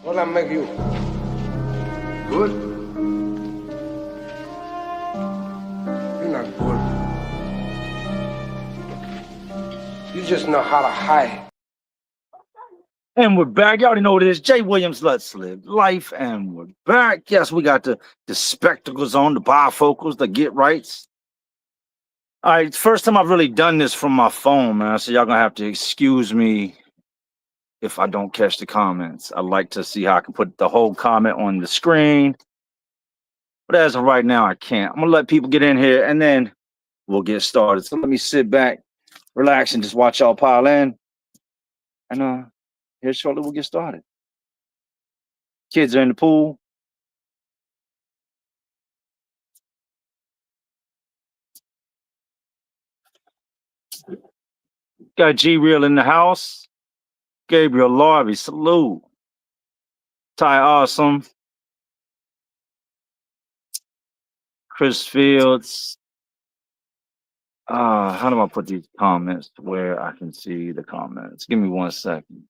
What I make you? Good? You're not good. You just know how to hide. And we're back. You already know what it is. Jay Williams, Let's Live Life. And we're back. Yes, we got the spectacles on, the bifocals, the get rights. All right, first time I've really done this from my phone, man. So y'all gonna have to excuse me if I don't catch the comments. I like to see how I can put the whole comment on the screen. But as of right now, I can't. I'm gonna let people get in here and then we'll get started. So let me sit back, relax, and just watch y'all pile in. And here shortly we'll get started. Kids are in the pool. Got G Real in the house. Gabriel Larby, salute. Ty Awesome. Chris Fields. How do I put these comments where I can see the comments? Give me 1 second.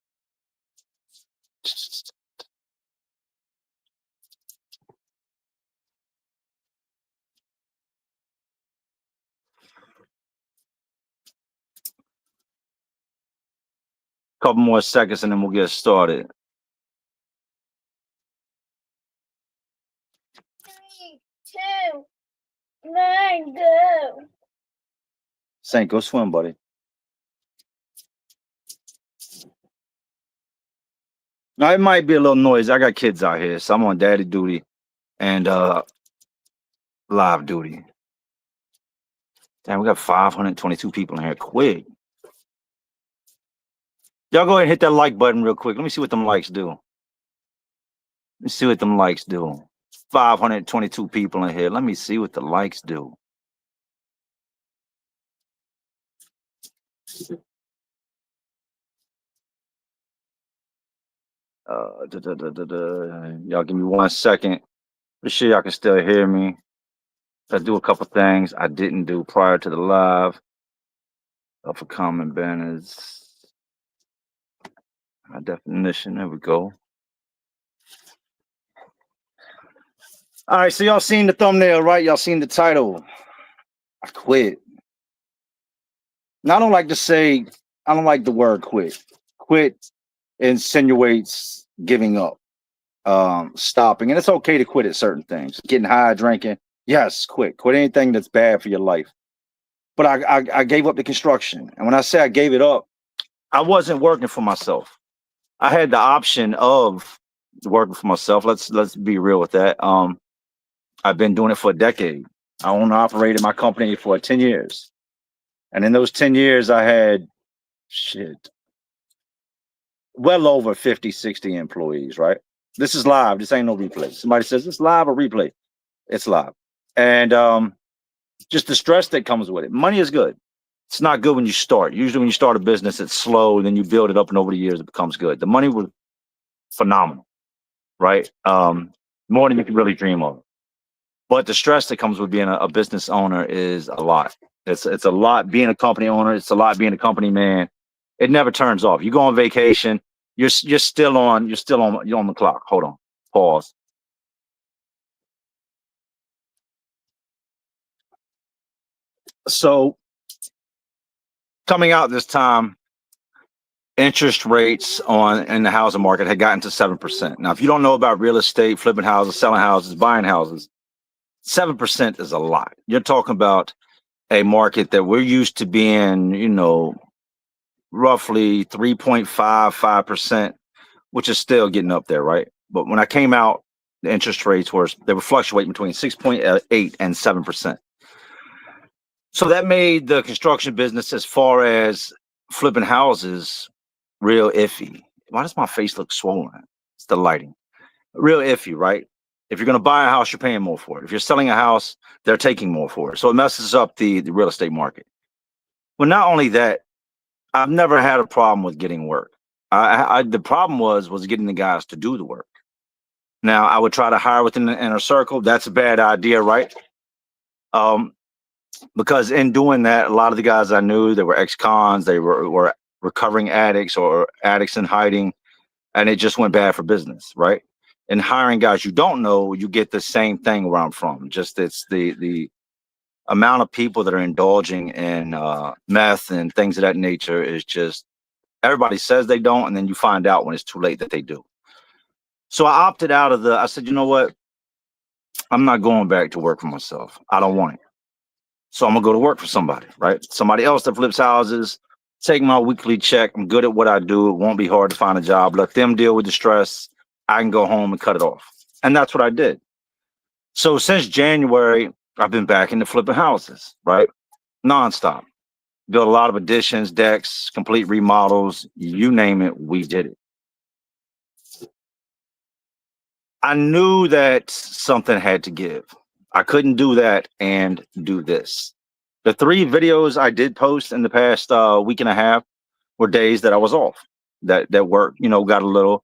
Couple more seconds and then we'll get started. 3, 2, 1, go. Saint, go swim, buddy. Now it might be a little noisy. I got kids out here, so I'm on daddy duty and live duty. Damn, we got 522 people in here. Quick. Y'all go ahead and hit that like button real quick. Let me see what them likes do. Let's see what them likes do. 522 people in here. Let me see what the likes do. Y'all give me 1 second. Be sure y'all can still hear me. I do a couple things I didn't do prior to the live. For common banners. My definition. There we go. All right, so y'all seen the thumbnail, right? Y'all seen the title. I quit. Now I don't like to say, I don't like the word quit. Quit insinuates giving up, stopping. And it's okay to quit at certain things. Getting high, drinking. Yes, quit. Quit anything that's bad for your life. But I gave up the construction. And when I say I gave it up, I wasn't working for myself. I had the option of working for myself. Let's be real with that. I've been doing it for a decade. I own and operated my company for 10 years. And in those 10 years, I had well over 50, 60 employees, right? This is live. This ain't no replay. Somebody says it's live or replay. It's live. And just the stress that comes with it. Money is good. It's not good when you start. Usually when you start a business, it's slow, and then you build it up, and over the years, it becomes good. The money was phenomenal, right? More than you can really dream of. But the stress that comes with being a business owner is a lot. It's a lot being a company owner. It's a lot being a company man. It never turns off. You go on vacation, you're still on the clock. Hold on. Pause. So coming out this time, interest rates in the housing market had gotten to 7%. Now, if you don't know about real estate, flipping houses, selling houses, buying houses, 7% is a lot. You're talking about a market that we're used to being, roughly 3.55%, which is still getting up there, right? But when I came out, the interest rates were fluctuating between 6.8 and 7%. So that made the construction business, as far as flipping houses, real iffy. Why does my face look swollen? It's the lighting. Real iffy, right? If you're going to buy a house, you're paying more for it. If you're selling a house, they're taking more for it. So it messes up the real estate market. Well, not only that, I've never had a problem with getting work. The problem was getting the guys to do the work. Now, I would try to hire within the inner circle. That's a bad idea, right? Because in doing that, a lot of the guys I knew, they were ex-cons, they were recovering addicts or addicts in hiding. and it just went bad for business, right? And hiring guys you don't know, you get the same thing where I'm from. Just it's the amount of people that are indulging in meth and things of that nature is just, everybody says they don't, and then you find out when it's too late that they do. So I opted out of I said, you know what? I'm not going back to work for myself. I don't want it. So I'm gonna go to work for somebody, right? Somebody else that flips houses, take my weekly check. I'm good at what I do. It won't be hard to find a job. Let them deal with the stress. I can go home and cut it off. And that's what I did. So since January, I've been back into flipping houses, right? Nonstop. Built a lot of additions, decks, complete remodels, you name it, we did it. I knew that something had to give. I couldn't do that and do this. The 3 videos I did post in the past week and a half were days that I was off. That work, got a little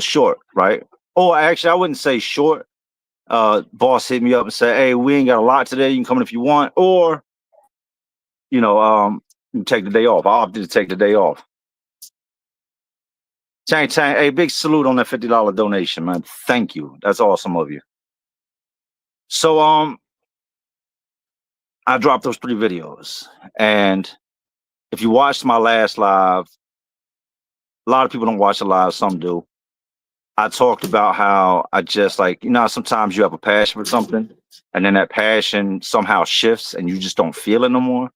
short, right? Oh, actually, I wouldn't say short. Boss hit me up and said, "Hey, we ain't got a lot today. You can come in if you want, or you take the day off." I opted to take the day off. Chang, hey, big salute on that $50 donation, man. Thank you. That's awesome of you. So I dropped those 3 videos, and if you watched my last live, a lot of people don't watch the live, some do. I talked about how I just sometimes you have a passion for something, and then that passion somehow shifts and you just don't feel it no more.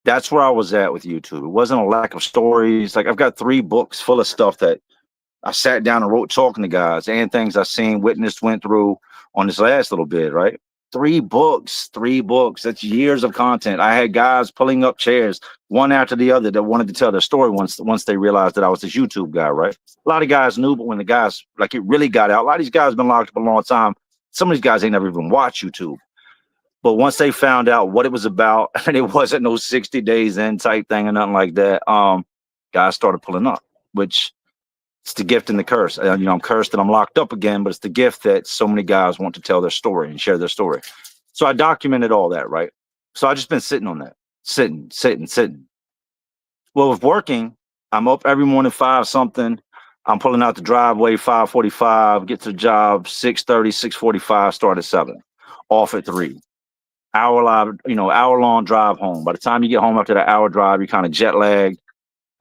That's where I was at with YouTube. It wasn't a lack of stories. Like, I've got 3 books full of stuff that I sat down and wrote, talking to guys, and things I seen, witnessed, went through on this last little bit, right? 3 books. That's years of content. I had guys pulling up chairs, one after the other, that wanted to tell their story once they realized that I was this YouTube guy, right? A lot of guys knew, but when the guys, it really got out, a lot of these guys been locked up a long time. Some of these guys ain't never even watched YouTube. But once they found out what it was about, and it wasn't no 60 days in type thing or nothing like that, guys started pulling up, which it's the gift and the curse. I'm cursed that I'm locked up again, but it's the gift that so many guys want to tell their story and share their story. So I documented all that, right? So I just been sitting on that, sitting. Well, with working, I'm up every morning 5 something. I'm pulling out the driveway 5:45, get to the job 6:30, 6:45, start at 7, off at 3. Hour long drive home. By the time you get home after that hour drive, you're kind of jet lagged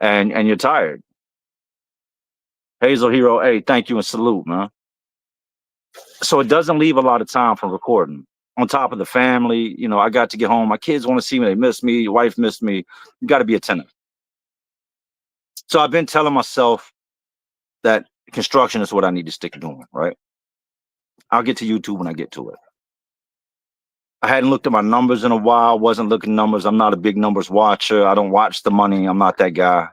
and you're tired. Hazel Hero, hey, thank you and salute, man. So it doesn't leave a lot of time for recording. On top of the family, I got to get home. My kids want to see me. They miss me. Your wife missed me. You got to be attentive. So I've been telling myself that construction is what I need to stick to doing, right? I'll get to YouTube when I get to it. I hadn't looked at my numbers in a while. Wasn't looking at numbers. I'm not a big numbers watcher. I don't watch the money. I'm not that guy.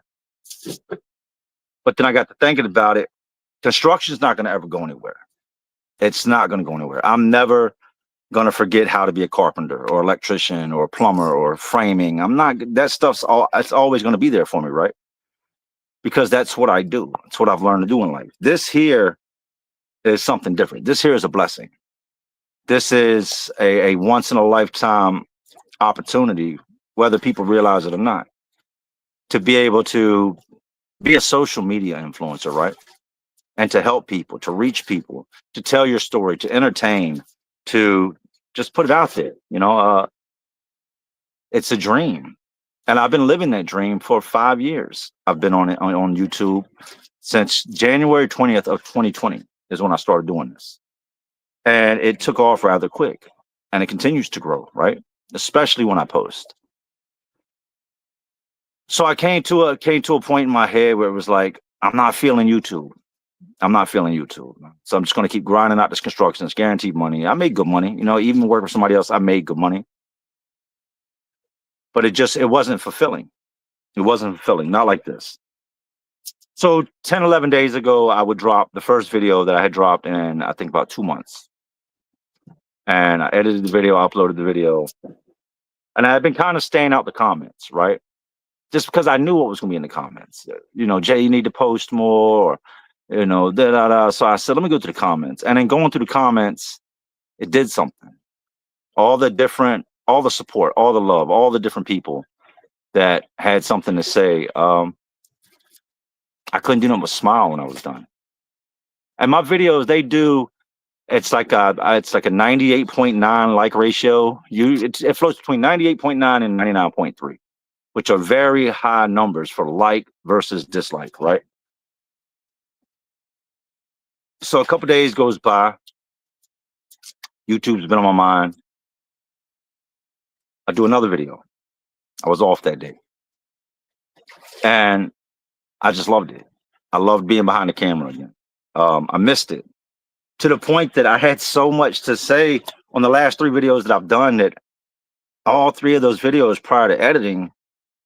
But then I got to thinking about it. Construction is not going to ever go anywhere. It's not going to go anywhere. I'm never going to forget how to be a carpenter or electrician or plumber or framing. That stuff's it's always going to be there for me, right? Because that's what I do. It's what I've learned to do in life. This here is something different. This here is a blessing. This is a once in a lifetime opportunity, whether people realize it or not, to be able to be a social media influencer, right? And to help people, to reach people, to tell your story, to entertain, to just put it out there. It's a dream. And I've been living that dream for 5 years. I've been on YouTube since January 20th of 2020 is when I started doing this. And it took off rather quick, and it continues to grow, right? Especially when I post. So I came to a point in my head where it was like, I'm not feeling YouTube. So I'm just going to keep grinding out this construction. It's guaranteed money. I made good money. Even working for somebody else, I made good money. But it wasn't fulfilling. It wasn't fulfilling, not like this. So 10, 11 days ago, I would drop the first video that I had dropped in, I think, about 2 months. And I edited the video, uploaded the video. And I had been kind of staying out the comments, right? Just because I knew what was going to be in the comments. Jay, you need to post more, or, So I said, let me go to the comments. And then going through the comments, it did something. All the support, all the love, all the different people that had something to say. I I couldn't do nothing but smile when I was done. And my videos, it's like a 98.9 like ratio. It floats between 98.9 and 99.3, which are very high numbers for like versus dislike, right? So a couple days goes by. YouTube's been on my mind. I do another video. I was off that day. And I just loved it. I loved being behind the camera again. I missed it to the point that I had so much to say on the last 3 videos that I've done that all 3 of those videos prior to editing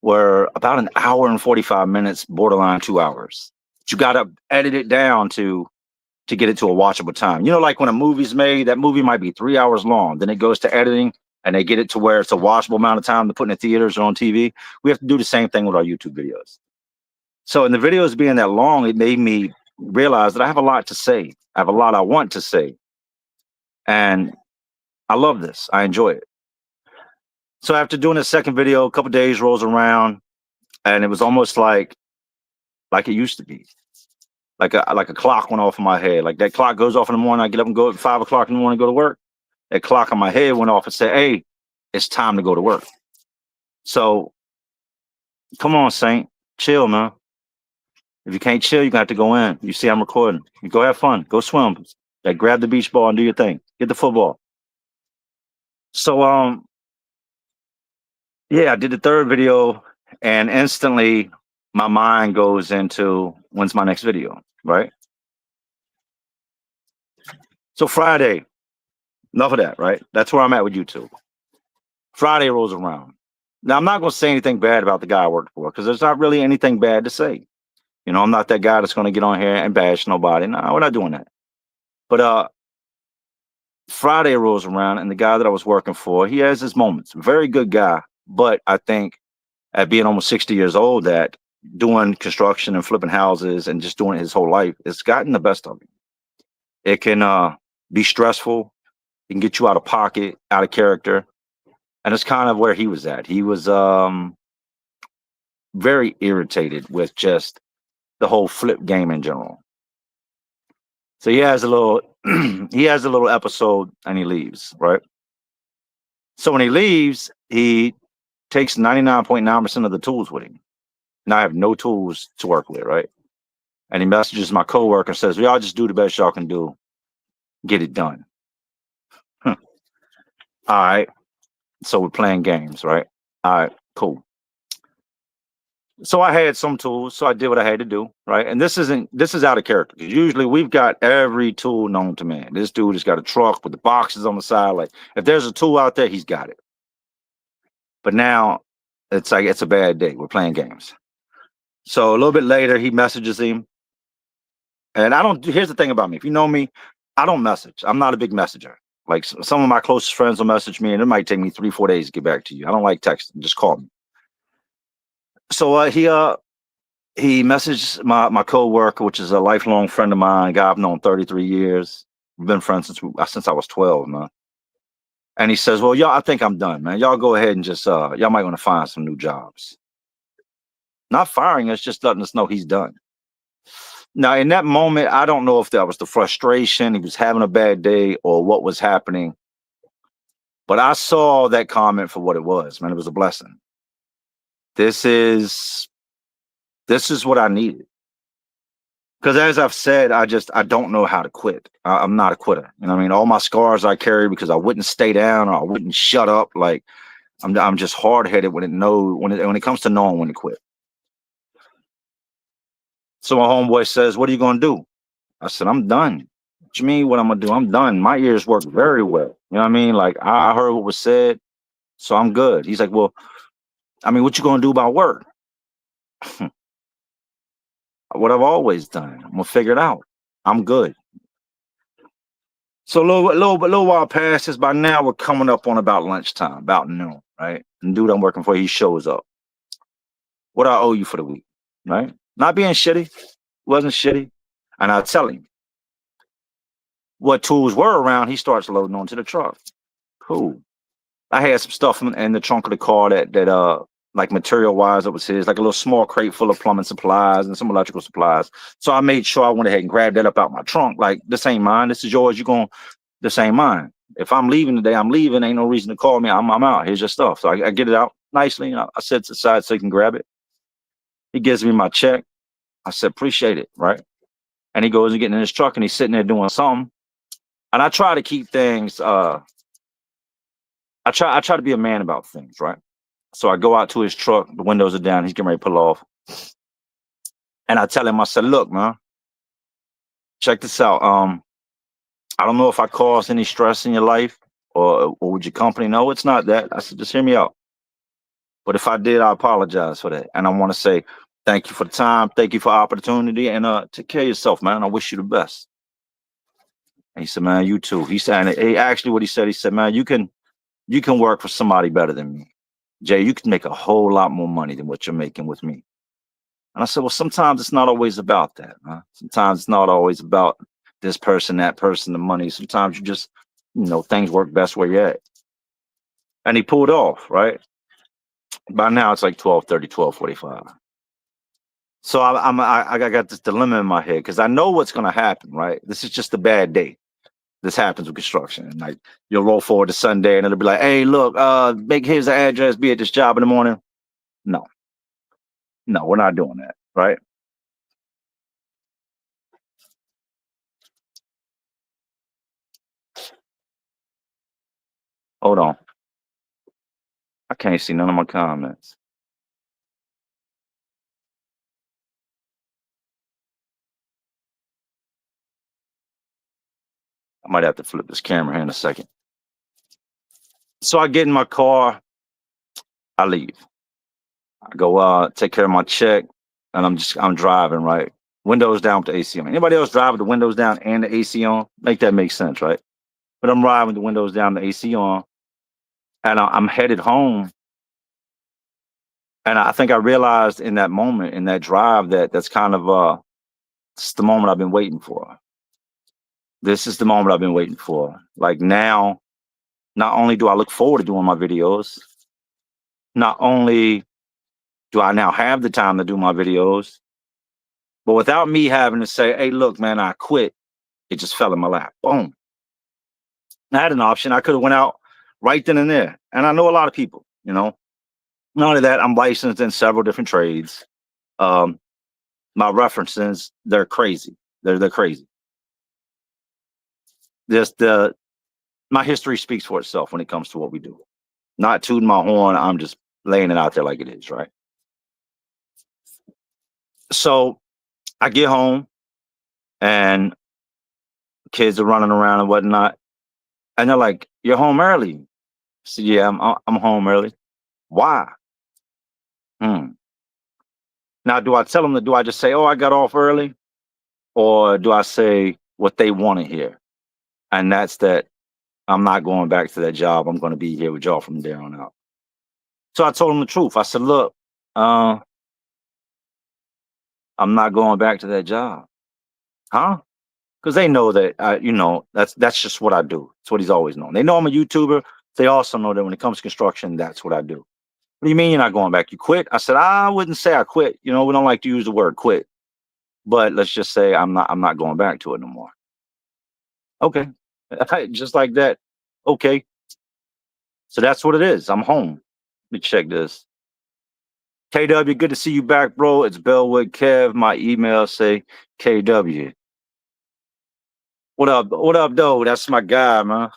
were about an hour and 45 minutes, borderline 2 hours. But you got to edit it down to get it to a watchable time. You know, like when a movie's made, that movie might be 3 hours long. Then it goes to editing and they get it to where it's a watchable amount of time to put in the theaters or on TV. We have to do the same thing with our YouTube videos. So in the videos being that long, it made me realize that I have a lot to say. I have a lot I want to say. And I love this. I enjoy it. So after doing the second video, a couple days rolls around and it was almost like it used to be. Like a clock went off in my head. Like that clock goes off in the morning. I get up and go at 5 o'clock in the morning, go to work. That clock on my head went off and said, hey, it's time to go to work. So come on, Saint, chill, man. If you can't chill, you're gonna have to go in. You see I'm recording. You go have fun. Go swim. Like grab the beach ball and do your thing. Get the football. So yeah, I did the third video and instantly my mind goes into when's my next video, right? So Friday, enough of that, right? That's where I'm at with YouTube. Friday rolls around. Now, I'm not going to say anything bad about the guy I worked for because there's not really anything bad to say. You know, I'm not that guy that's going to get on here and bash nobody. No, we're not doing that. But Friday rolls around and the guy that I was working for, he has his moments. Very good guy. But I think at being almost 60 years old, that doing construction and flipping houses and just doing it his whole life, it's gotten the best of him. It can be stressful. It can get you out of pocket, out of character. And it's kind of where he was at. He was very irritated with just the whole flip game in general. So he has a little he has a little episode and he leaves, right? So when he leaves, he takes 99.9% of the tools with him. Now I have no tools to work with, right? And he messages my coworker and says, well, y'all just do the best y'all can do. Get it done. All right. So we're playing games, right? All right, cool. So I had some tools, so I did what I had to do, right? And this is out of character. Usually we've got every tool known to man. This dude has got a truck with the boxes on the side. Like if there's a tool out there, he's got it. But now it's like it's a bad day. We're playing games. So a little bit later, he messages him. And here's the thing about me. If you know me, I don't message. I'm not a big messenger. Like some of my closest friends will message me and it might take me 3-4 days to get back to you. I don't like texting. Just call me. So he messaged my coworker, which is a lifelong friend of mine, a guy I've known 33 years. We've been friends since I was 12, man. And he says, well, y'all, I think I'm done, man. Y'all go ahead and just y'all might want to find some new jobs. Not firing us, just letting us know he's done. Now, in that moment, I don't know if that was the frustration, he was having a bad day, or what was happening. But I saw that comment for what it was, man. It was a blessing. This is what I needed. Because as I've said, I don't know how to quit. I'm not a quitter. You know what I mean? All my scars I carry because I wouldn't stay down or I wouldn't shut up. Like I'm just hard-headed when it comes to knowing when to quit. So my homeboy says, what are you going to do? I said, I'm done. What you mean what I'm going to do? I'm done. My ears work very well. You know what I mean? Like I heard what was said, so I'm good. He's like, well, I mean, what you going to do about work? What I've always done. I'm gonna figure it out. I'm good. So a little while passes. By now we're coming up on about lunchtime, about noon, right? And dude I'm working for, he shows up. What do I owe you for the week, right? Not being shitty, wasn't shitty. And I tell him what tools were around. He starts loading onto the truck. Cool. I had some stuff in the trunk of the car that like material wise, it was his, like a little small crate full of plumbing supplies and some electrical supplies. So I made sure I went ahead and grabbed that up out my trunk. Like, this ain't mine. This is yours. This ain't mine. If I'm leaving today, I'm leaving. Ain't no reason to call me. I'm out. Here's your stuff. So I get it out nicely. And I set it aside so he can grab it. He gives me my check. I said, appreciate it. Right. And he goes and getting in his truck and he's sitting there doing something. And I try to keep things, I try to be a man about things, right? So I go out to his truck, the windows are down, he's getting ready to pull off. And I tell him, I said, look, man, check this out. I don't know if I caused any stress in your life or with your company. No, it's not that. I said, just hear me out. But if I did, I apologize for that. And I want to say thank you for the time, thank you for the opportunity, and take care of yourself, man. I wish you the best. And he said, man, you too. He said, and actually what he said, man, you can work for somebody better than me. Jay, you can make a whole lot more money than what you're making with me. And I said, well, sometimes it's not always about that. Huh? Sometimes it's not always about this person, that person, the money. Sometimes you just, things work best where you're at. And he pulled off, right? By now it's like 12:30, 12:45. So I got this dilemma in my head because I know what's going to happen, right? This is just a bad day. This happens with construction. And like, you'll roll forward to Sunday and it'll be like, hey, look, here's the address, be at this job in the morning. No, we're not doing that, right? Hold on. I can't see none of my comments. I might have to flip this camera here in a second. So I get in my car, I leave. I go take care of my check, and I'm driving, right? Windows down with the AC on. Anybody else drive with the windows down and the AC on? Make that make sense, right? But I'm riding with the windows down, the AC on, and I'm headed home. And I think I realized in that moment, in that drive, that's kind of it's the moment I've been waiting for. This is the moment I've been waiting for. Like, now, not only do I look forward to doing my videos, not only do I now have the time to do my videos, but without me having to say, hey, look, man, I quit, it just fell in my lap. Boom. I had an option. I could have went out right then and there. And I know a lot of people, Not only that, I'm licensed in several different trades. My references, they're crazy. They're crazy. My history speaks for itself when it comes to what we do. Not tooting my horn, I'm just laying it out there like it is, right? So I get home and kids are running around and whatnot. And they're like, you're home early. I said, yeah, I'm home early. Why? Now, do I tell them do I just say, oh, I got off early? Or do I say what they want to hear? And that's that I'm not going back to that job. I'm going to be here with y'all from there on out. So I told them the truth. I said, look, I'm not going back to that job. Huh? Because they know that, that's just what I do. It's what he's always known. They know I'm a YouTuber. They also know that when it comes to construction, that's what I do. What do you mean you're not going back? You quit? I said, I wouldn't say I quit. We don't like to use the word quit. But let's just say I'm not going back to it no more. Okay. Just like that. Okay. So that's what it is. I'm home. Let me check this. KW, good to see you back, bro. It's Bellwood Kev. My email say KW. What up? What up, though? That's my guy, man.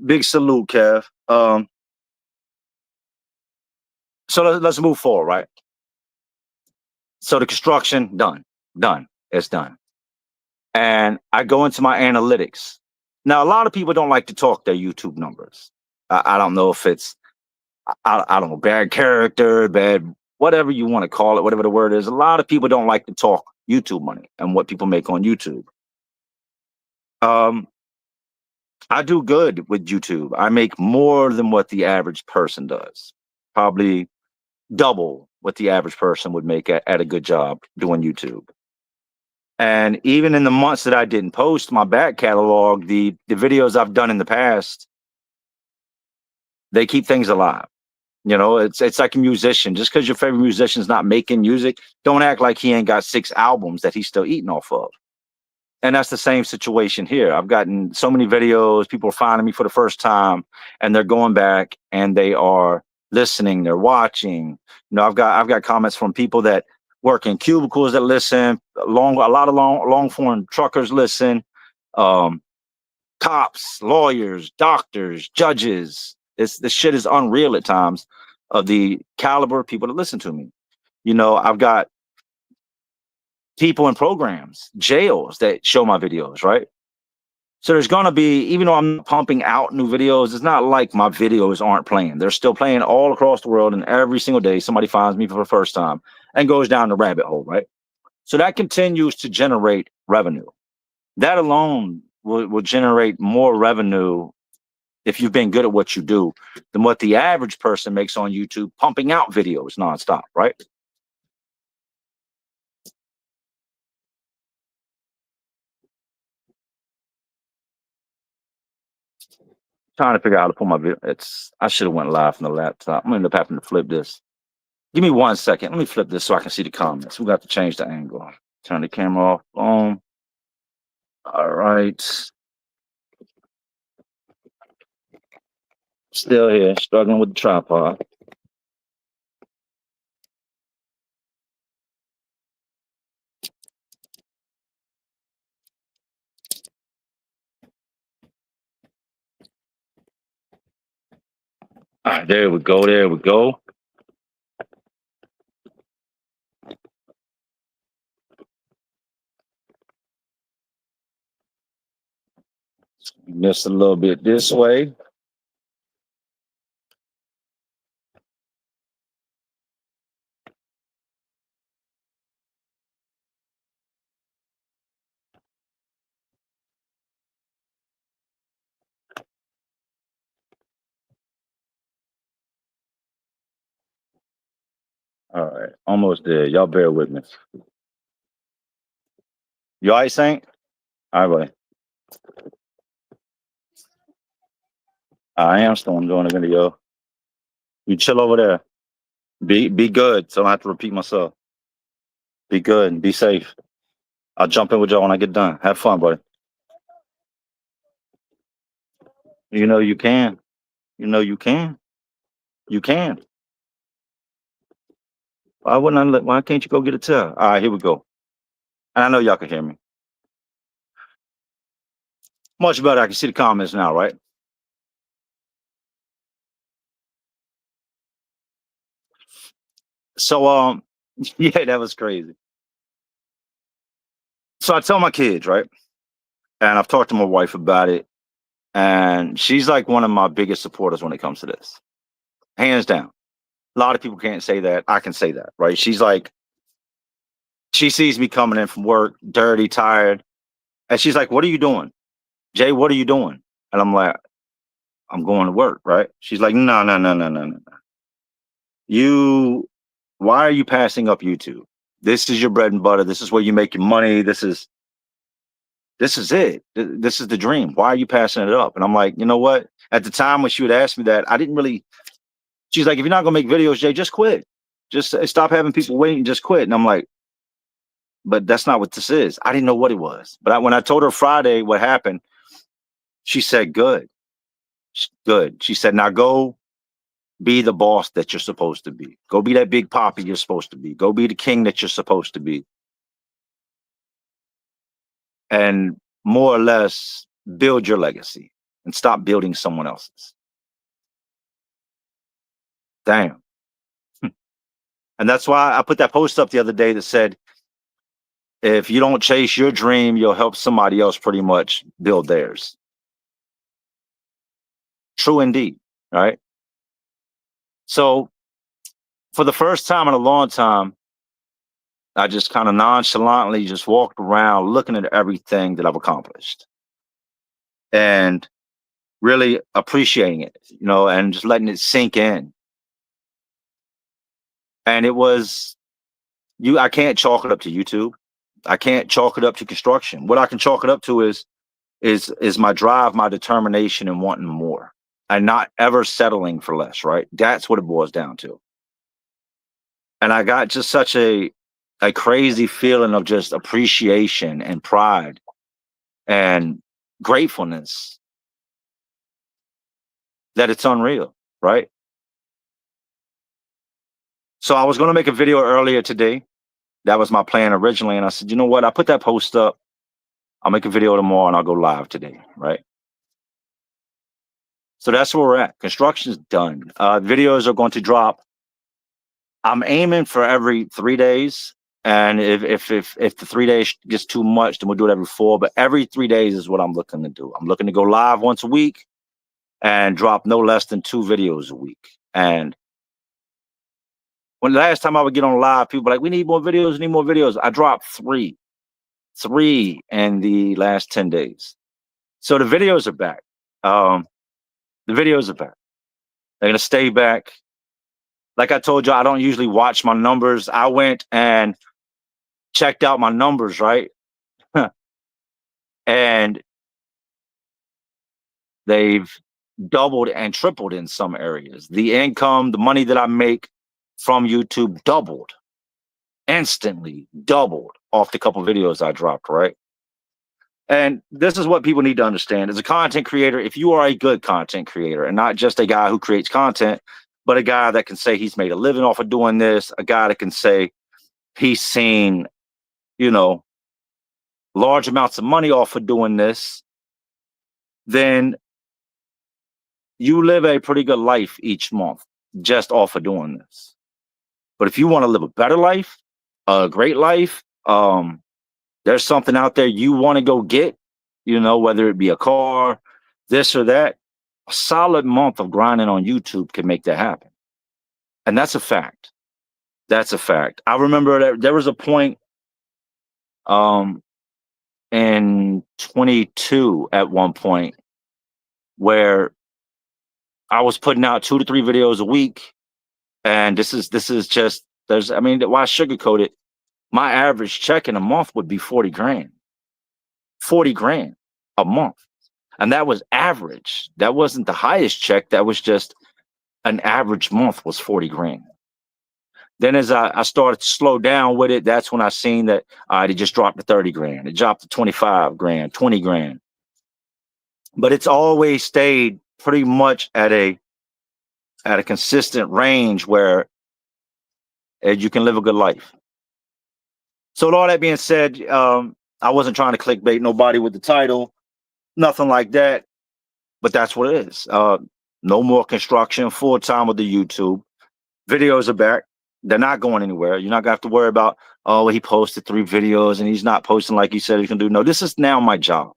Big salute, Kev. So let's move forward, right? So the construction, done. It's done. And I go into my analytics. Now, a lot of people don't like to talk their YouTube numbers. I don't know if it's, I don't know, bad character, bad, whatever you want to call it, whatever the word is. A lot of people don't like to talk YouTube money and what people make on YouTube. I do good with YouTube. I make more than what the average person does. Probably double what the average person would make at a good job doing YouTube. And even in the months that I didn't post my back catalog, the videos I've done in the past, They keep things alive. You know, it's like a musician. Just because your favorite musician's not making music, don't act like he ain't got 6 albums that he's still eating off of. And that's the same situation here. I've gotten so many videos, people are finding me for the first time, and they're going back and they are listening, they're watching. You know, I've got comments from people that work in cubicles that listen, a lot of long form truckers listen, cops, lawyers, doctors, judges. This shit is unreal at times of the caliber of people that listen to me. You know, I've got people in programs, jails that show my videos, right? So there's going to be, even though I'm pumping out new videos, it's not like my videos aren't playing. They're still playing all across the world, and every single day somebody finds me for the first time and goes down the rabbit hole, right? So that continues to generate revenue. That alone will generate more revenue if you've been good at what you do than what the average person makes on YouTube pumping out videos nonstop, right? Trying to figure out how to pull my video. I should have went live from the laptop. I'm gonna end up having to flip this. Give me 1 second. Let me flip this so I can see the comments. We got to change the angle. Turn the camera off. Boom. All right. Still here, struggling with the tripod. All right, there we go. There we go. Missed a little bit this way. All right, almost there. Y'all bear with me. You all right, Saint? All right, buddy. I am still doing a video. You chill over there. Be good, so I don't have to repeat myself. Be good and be safe. I'll jump in with y'all when I get done. Have fun, buddy. You know you can. You know you can. You can. Why can't you go get a tell? All right, here we go. And I know y'all can hear me. Much better. I can see the comments now, right? So yeah, that was crazy. So I tell my kids, right? And I've talked to my wife about it, and she's like one of my biggest supporters when it comes to this. Hands down. A lot of people can't say that. I can say that, right? She's like, she sees me coming in from work, dirty, tired, and she's like, "What are you doing? Jay, what are you doing?" And I'm like, "I'm going to work," right? She's like, "No, no, no, no, no, no. Why are you passing up YouTube? This is your bread and butter. This is where you make your money. This is it. This is the dream. Why are you passing it up?" And I'm like, you know what? At the time when she would ask me that, I didn't really. She's like, "If you're not gonna make videos, Jay, just quit. Just stop having people waiting. Just quit." And I'm like, but that's not what this is. I didn't know what it was. But when I told her Friday what happened, she said, "Good, good." She said, "Now go be the boss that you're supposed to be. Go be that big poppy you're supposed to be. Go be the king that you're supposed to be. And more or less build your legacy and stop building someone else's." Damn. And that's why I put that post up the other day that said, if you don't chase your dream, you'll help somebody else pretty much build theirs. True indeed, right? So for the first time in a long time, I just kind of nonchalantly just walked around looking at everything that I've accomplished and really appreciating it, you know, and just letting it sink in. And it was I can't chalk it up to YouTube. I can't chalk it up to construction. What I can chalk it up to is my drive, my determination, and wanting more. and not ever settling for less, right? That's what it boils down to. And I got just such a crazy feeling of just appreciation and pride and gratefulness that it's unreal, right? So I was going to make a video earlier today. That was my plan originally. And I said, you know what? I put that post up. I'll make a video tomorrow and I'll go live today, right? So that's where we're at. Construction's done. Videos are going to drop. I'm aiming for every 3 days. And if the 3 days gets too much, then we'll do it every 4. But every 3 days is what I'm looking to do. I'm looking to go live once a week and drop no less than 2 videos a week. And when the last time I would get on live, people were like, we need more videos, need more videos. I dropped 3 in the last 10 days. So the videos are back. The videos are back. They're going to stay back. Like I told you, I don't usually watch my numbers. I went and checked out my numbers, right? And they've doubled and tripled in some areas. The income, the money that I make from YouTube doubled, instantly doubled off the couple videos I dropped, right? And this is what people need to understand. As a content creator, if you are a good content creator and not just a guy who creates content, but a guy that can say he's made a living off of doing this, a guy that can say he's seen, you know, large amounts of money off of doing this, then you live a pretty good life each month just off of doing this. But if you want to live a better life, a great life, there's something out there you want to go get, you know, whether it be a car, this or that, a solid month of grinding on YouTube can make that happen. And that's a fact. That's a fact. I remember that there was a point in 22 at one point where I was putting out 2 to 3 videos a week. And this is just, I mean, why sugarcoat it? My average check in a month would be 40 grand. 40 grand a month. And that was average. That wasn't the highest check. That was just an average month was 40 grand. Then as I started to slow down with it, that's when I seen that it just dropped to 30 grand. It dropped to 25 grand, 20 grand. But it's always stayed pretty much at a consistent range where you can live a good life. So with all that being said, I wasn't trying to clickbait nobody with the title, nothing like that. But that's what it is. No more construction, full time with the YouTube. Videos are back. They're not going anywhere. You're not gonna have to worry about, oh, he posted 3 videos and he's not posting like he said he's gonna do. No, this is now my job.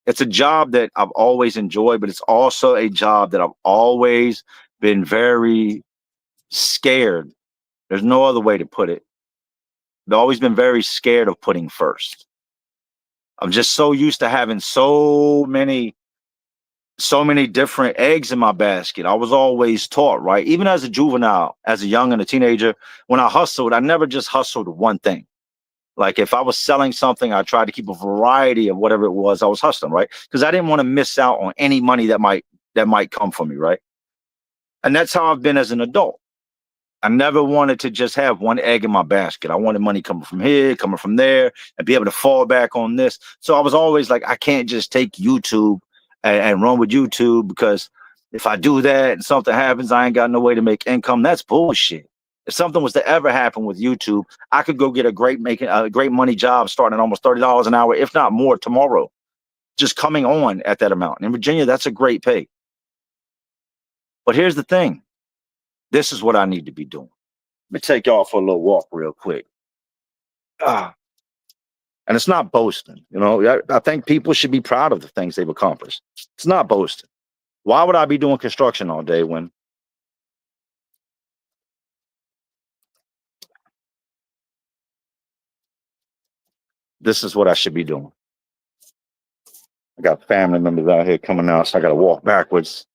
It's a job that I've always enjoyed, but it's also a job that I've always been very scared. There's no other way to put it. I've always been very scared of putting first. I'm just so used to having so many different eggs in my basket. I was always taught, right? Even as a juvenile, as a young and a teenager, when I hustled, I never just hustled one thing. Like if I was selling something, I tried to keep a variety of whatever it was I was hustling, right? Because I didn't want to miss out on any money that might come from me, right? And that's how I've been as an adult. I never wanted to just have one egg in my basket. I wanted money coming from here, coming from there, and be able to fall back on this. So I was always like, I can't just take YouTube and run with YouTube, because if I do that and something happens, I ain't got no way to make income. That's bullshit. If something was to ever happen with YouTube, I could go get a great money job starting at almost $30 an hour, if not more, tomorrow, just coming on at that amount. In Virginia, that's a great pay. But here's the thing. This is what I need to be doing. Let me take y'all for a little walk real quick. And it's not boasting. You know, I think people should be proud of the things they've accomplished. It's not boasting. Why would I be doing construction all day when this is what I should be doing? I got family members out here coming out, so I got to walk backwards.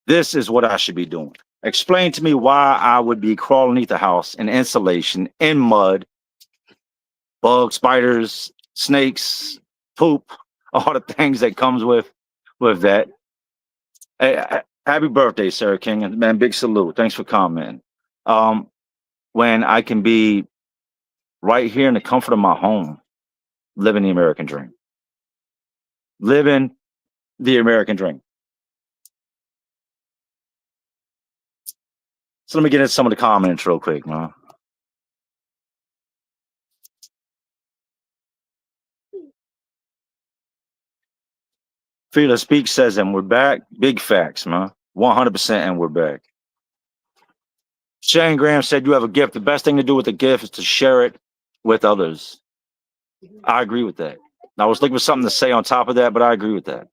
This is what I should be doing. Explain to me why I would be crawling beneath the house in insulation, in mud, bugs, spiders, snakes, poop, all the things that comes with that. Hey, happy birthday, Sarah King, and man, big salute. Thanks for commenting. When I can be right here in the comfort of my home, living the American dream, living the American dream. So let me get into some of the comments real quick, man. Fela Speak says, and we're back. Big facts, man. 100%, and we're back. Shane Graham said, you have a gift. The best thing to do with a gift is to share it with others. I agree with that. I was looking for something to say on top of that, but I agree with that.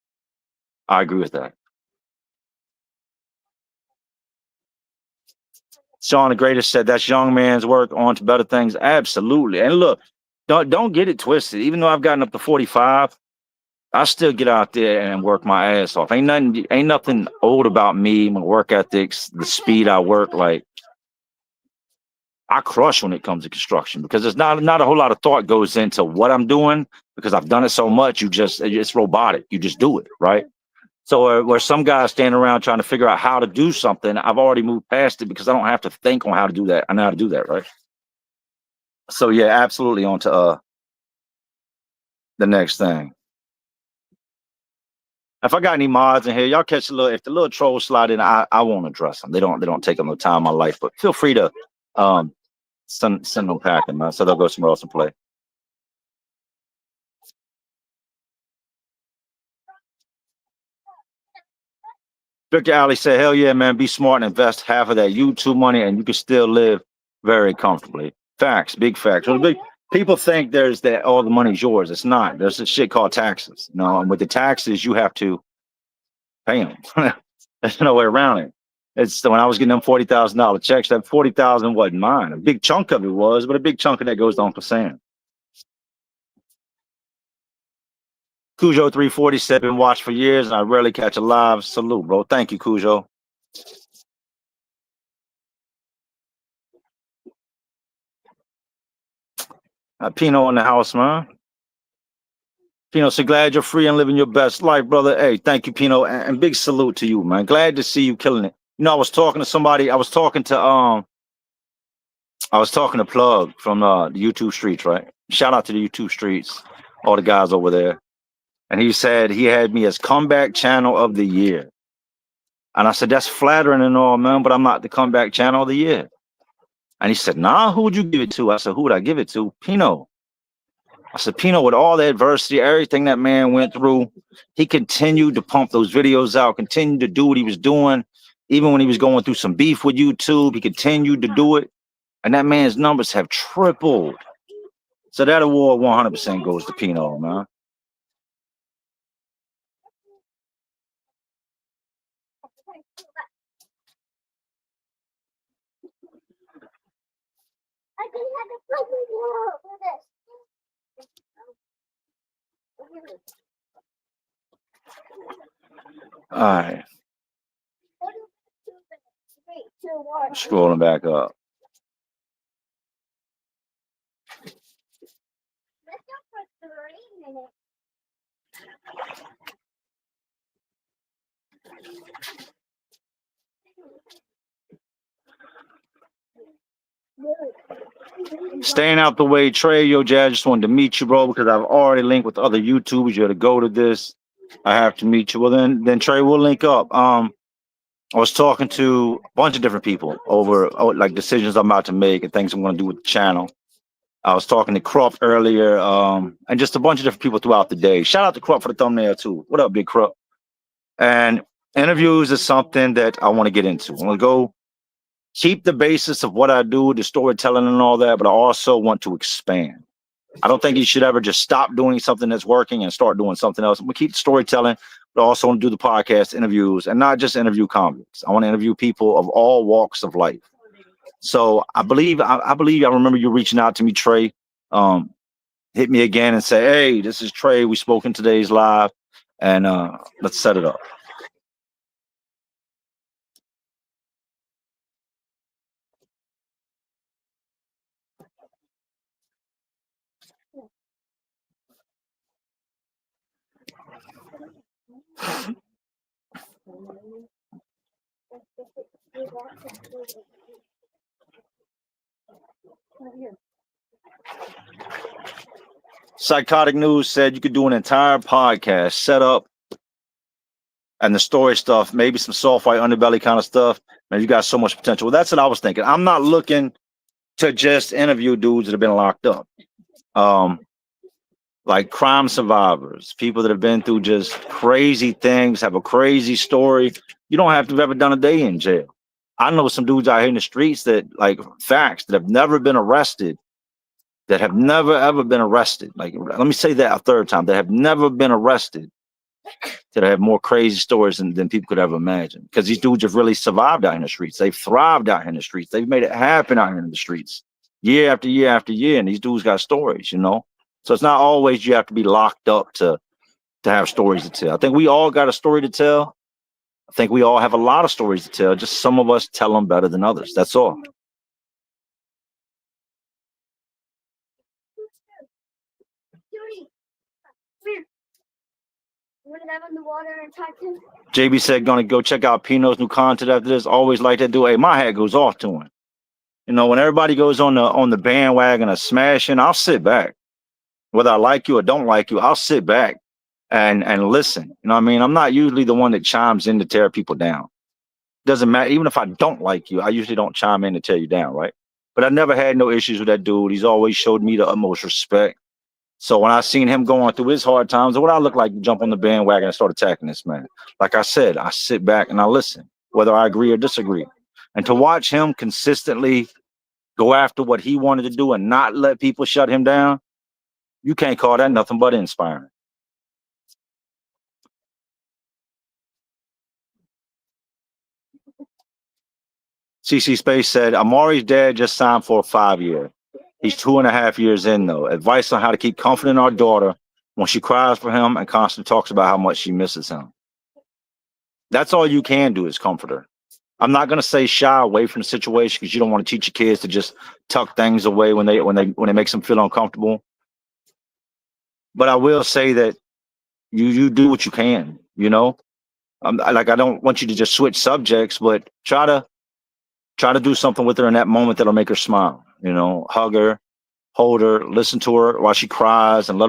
I agree with that. Sean the Greatest said, that's young man's work, on to better things. Absolutely. And look, don't get it twisted. Even though I've gotten up to 45, I still get out there and work my ass off. Ain't nothing old about me, my work ethics, the speed I work. Like, I crush when it comes to construction because there's not a whole lot of thought goes into what I'm doing because I've done it so much. It's robotic. You just do it, right? So where some guys stand around trying to figure out how to do something, I've already moved past it because I don't have to think on how to do that. I know how to do that, right? So yeah, absolutely on to the next thing. If I got any mods in here, y'all catch if the little trolls slide in, I won't address them. They don't take up no time in my life, but feel free to send them packing, man, so they'll go somewhere else and play. Victor Alley said, hell yeah, man, be smart and invest half of that YouTube money and you can still live very comfortably. Facts, big facts. Well, people think there's that all the money's yours. It's not. There's a shit called taxes. And with the taxes, you have to pay them. There's no way around it. It's when I was getting them $40,000 checks, that $40,000 wasn't mine. A big chunk of it was, but a big chunk of that goes to Uncle Sam. Cujo 340 said, been watched for years and I rarely catch a live. Salute, bro. Thank you, Cujo. Pino in the house, man. Pino, so glad you're free and living your best life, brother. Hey, thank you, Pino, and big salute to you, man. Glad to see you killing it. You know, I was talking to somebody. I was talking to Plug from the YouTube streets, right? Shout out to the YouTube streets, all the guys over there. And he said he had me as comeback channel of the year. And I said, that's flattering and all, man, but I'm not the comeback channel of the year. And he said, nah, who would you give it to? I said, who would I give it to? Pino. I said, Pino, with all the adversity, everything that man went through, he continued to pump those videos out, continued to do what he was doing. Even when he was going through some beef with YouTube, he continued to do it. And that man's numbers have tripled. So that award 100% goes to Pino, man. All right. Scrolling back up. Staying out the way, Trey, yo, Jazz, just wanted to meet you, bro, because I've already linked with other YouTubers. You had to go to this. I have to meet you. Well, then Trey, we'll link up. I was talking to a bunch of different people over like decisions I'm about to make and things I'm going to do with the channel. I was talking to Krupp earlier, and just a bunch of different people throughout the day. Shout out to Krupp for the thumbnail too. What up, big Krupp? And interviews is something that I want to get into. I want to go keep the basis of what I do, the storytelling and all that, but I also want to expand. I don't think you should ever just stop doing something that's working and start doing something else. We keep the storytelling, but I also want to do the podcast interviews and not just interview convicts. I want to interview people of all walks of life. So I remember you reaching out to me, Trey. Hit me again and say, hey, this is Trey. We spoke in today's live and let's set it up. Psychotic News said you could do an entire podcast set up and the story stuff, maybe some soft white underbelly kind of stuff. Man, you got so much potential. Well, that's what I was thinking. I'm not looking to just interview dudes that have been locked up. Like crime survivors, people that have been through just crazy things, have a crazy story. You don't have to have ever done a day in jail. I know some dudes out here in the streets that, like, facts, that have never been arrested, that have never ever been arrested. Like, let me say that a third time, that have never been arrested, that have more crazy stories than people could ever imagine. Because these dudes have really survived out in the streets. They've thrived out here in the streets. They've made it happen out here in the streets, year after year after year. And these dudes got stories, you know. So it's not always you have to be locked up to have stories to tell. I think we all got a story to tell. I think we all have a lot of stories to tell. Just some of us tell them better than others. That's all. JB said, gonna go check out Pino's new content after this. Always like that dude. Hey, my hat goes off to him. You know, when everybody goes on the bandwagon of smashing, I'll sit back. Whether I like you or don't like you, I'll sit back and listen. You know what I mean? I'm not usually the one that chimes in to tear people down. Doesn't matter. Even if I don't like you, I usually don't chime in to tear you down, right? But I never had no issues with that dude. He's always showed me the utmost respect. So when I seen him going through his hard times, what I look like to jump on the bandwagon and start attacking this man. Like I said, I sit back and I listen, whether I agree or disagree. And to watch him consistently go after what he wanted to do and not let people shut him down, you can't call that nothing but inspiring. CC Space said, Amari's dad just signed for a 5-year. He's 2.5 years in, though. Advice on how to keep confident in our daughter when she cries for him and constantly talks about how much she misses him. That's all you can do is comfort her. I'm not going to say shy away from the situation because you don't want to teach your kids to just tuck things away when it makes them feel uncomfortable. But I will say that you do what you can, you know. I don't want you to just switch subjects, but try to do something with her in that moment that'll make her smile. You know, hug her, hold her, listen to her while she cries, and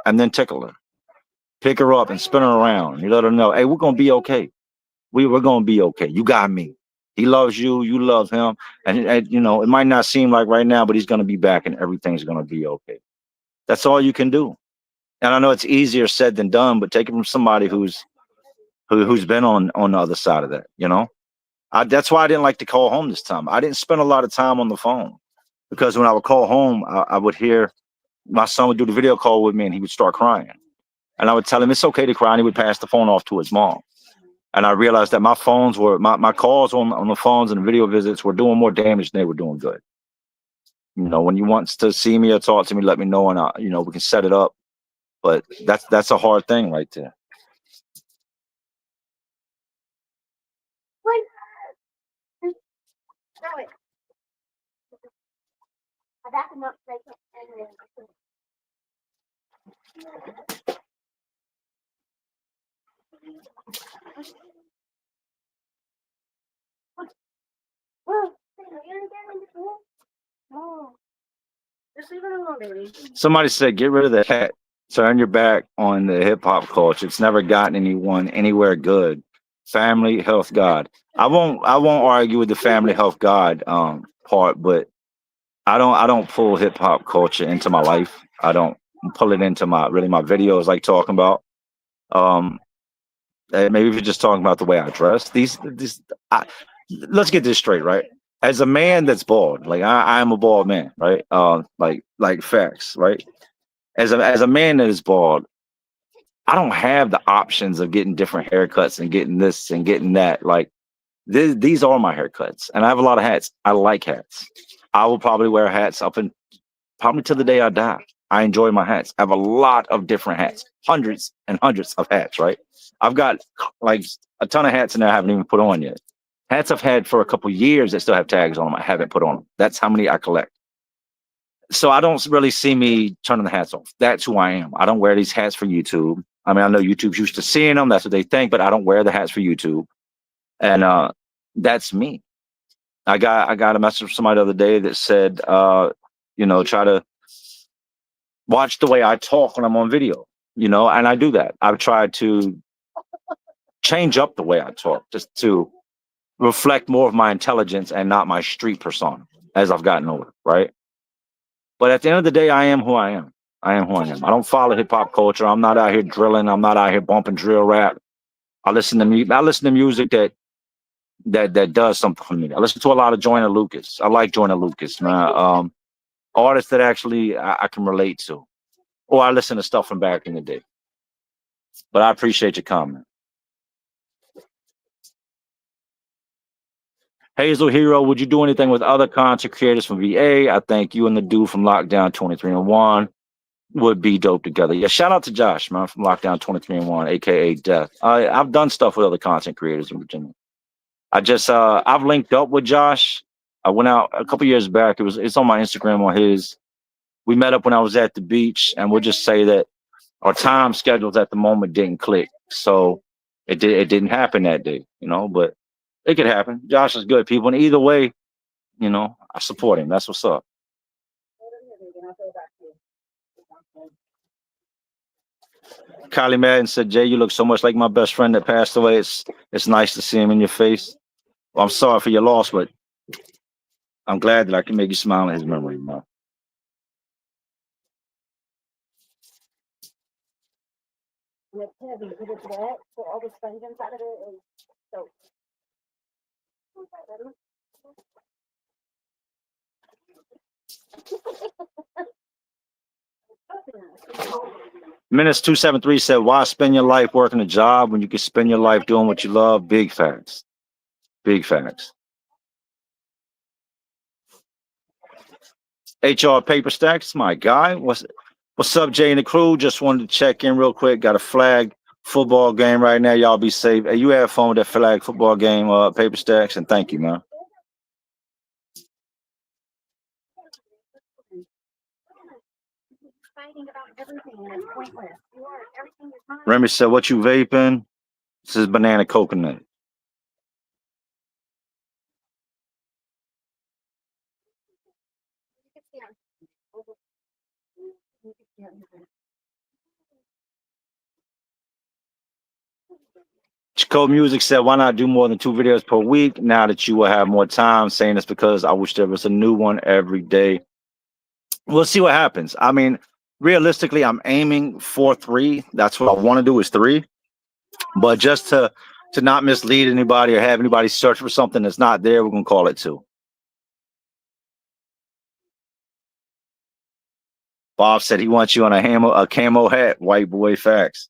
then tickle her. Pick her up and spin her around. You let her know, hey, we're gonna be okay. We're gonna be okay. You got me. He loves you. You love him. And you know, it might not seem like right now, but he's gonna be back, and everything's gonna be okay. That's all you can do. And I know it's easier said than done, but take it from somebody who's been on the other side of that. You know, that's why I didn't like to call home this time. I didn't spend a lot of time on the phone. Because when I would call home, I would hear my son would do the video call with me and he would start crying. And I would tell him it's okay to cry, and he would pass the phone off to his mom. And I realized that my calls on the phones and the video visits were doing more damage than they were doing good. You know, when you want to see me or talk to me, let me know, and we can set it up. But that's a hard thing right there. Somebody said, get rid of the hat. Turn your back on the hip hop culture. It's never gotten anyone anywhere good. Family, health, God. I won't argue with the family, health, God part, but I don't pull hip hop culture into my life. I don't pull it into my videos like talking about. Maybe if you're just talking about the way I dress. Let's get this straight, right? As a man that's bald, like I am a bald man, right? Like facts, right? As a man that is bald, I don't have the options of getting different haircuts and getting this and getting that. Like these are my haircuts, and I have a lot of hats. I like hats. I will probably wear hats up and probably till the day I die. I enjoy my hats. I have a lot of different hats, hundreds and hundreds of hats, right? I've got like a ton of hats in there I haven't even put on yet. Hats I've had for a couple years that still have tags on them I haven't put on them. That's how many I collect. So I don't really see me turning the hats off. That's who I am. I don't wear these hats for YouTube. I mean, I know YouTube's used to seeing them. That's what they think, but I don't wear the hats for YouTube. And that's me. I got a message from somebody the other day that said, try to watch the way I talk when I'm on video, and I do that. I've tried to change up the way I talk just to reflect more of my intelligence and not my street persona as I've gotten older, right? But at the end of the day, I am who I am. I am who I am. I don't follow hip hop culture. I'm not out here drilling. I'm not out here bumping drill rap. I listen to music that does something for me. I listen to a lot of Joyner Lucas. I like Joyner Lucas, man. Artists that actually I can relate to. Or I listen to stuff from back in the day. But I appreciate your comment. Hazel Hero, would you do anything with other content creators from VA? I think you and the dude from Lockdown 23 and 1 would be dope together. Yeah, shout out to Josh, man, from Lockdown 23 and 1, aka Death. I've done stuff with other content creators in Virginia. I've linked up with Josh. I went out a couple years back. It's on my Instagram on his. We met up when I was at the beach, and we'll just say that our time schedules at the moment didn't click. So it didn't happen that day, but it could happen. Josh is good people. And either way, I support him. That's what's up. Kylie Madden said, Jay, you look so much like my best friend that passed away. It's nice to see him in your face. Well, I'm sorry for your loss, but I'm glad that I can make you smile in his memory, man. It's heavy, but it's wet, so all the sponge inside of it is soaked. Minutes 273 said, why spend your life working a job when you can spend your life doing what you love? Big facts. Big facts. HR Paper Stacks, my guy. What's up, Jay and the crew? Just wanted to check in real quick. Got a flag football game right now. Y'all be safe. Hey, you have fun with that flag football game, Paper Stacks, and thank you, man. Fighting about everything and it's pointless. Everything is fine. Remy said, what you vaping? This is banana coconut. Chico Music said, why not do more than 2 videos per week now that you will have more time? Saying this because I wish there was a new one every day. We'll see what happens. I mean, realistically, I'm aiming for 3. That's what I want to do is 3. But just to not mislead anybody or have anybody search for something that's not there, we're going to call it 2. Bob said he wants you on a camo hat. White boy facts.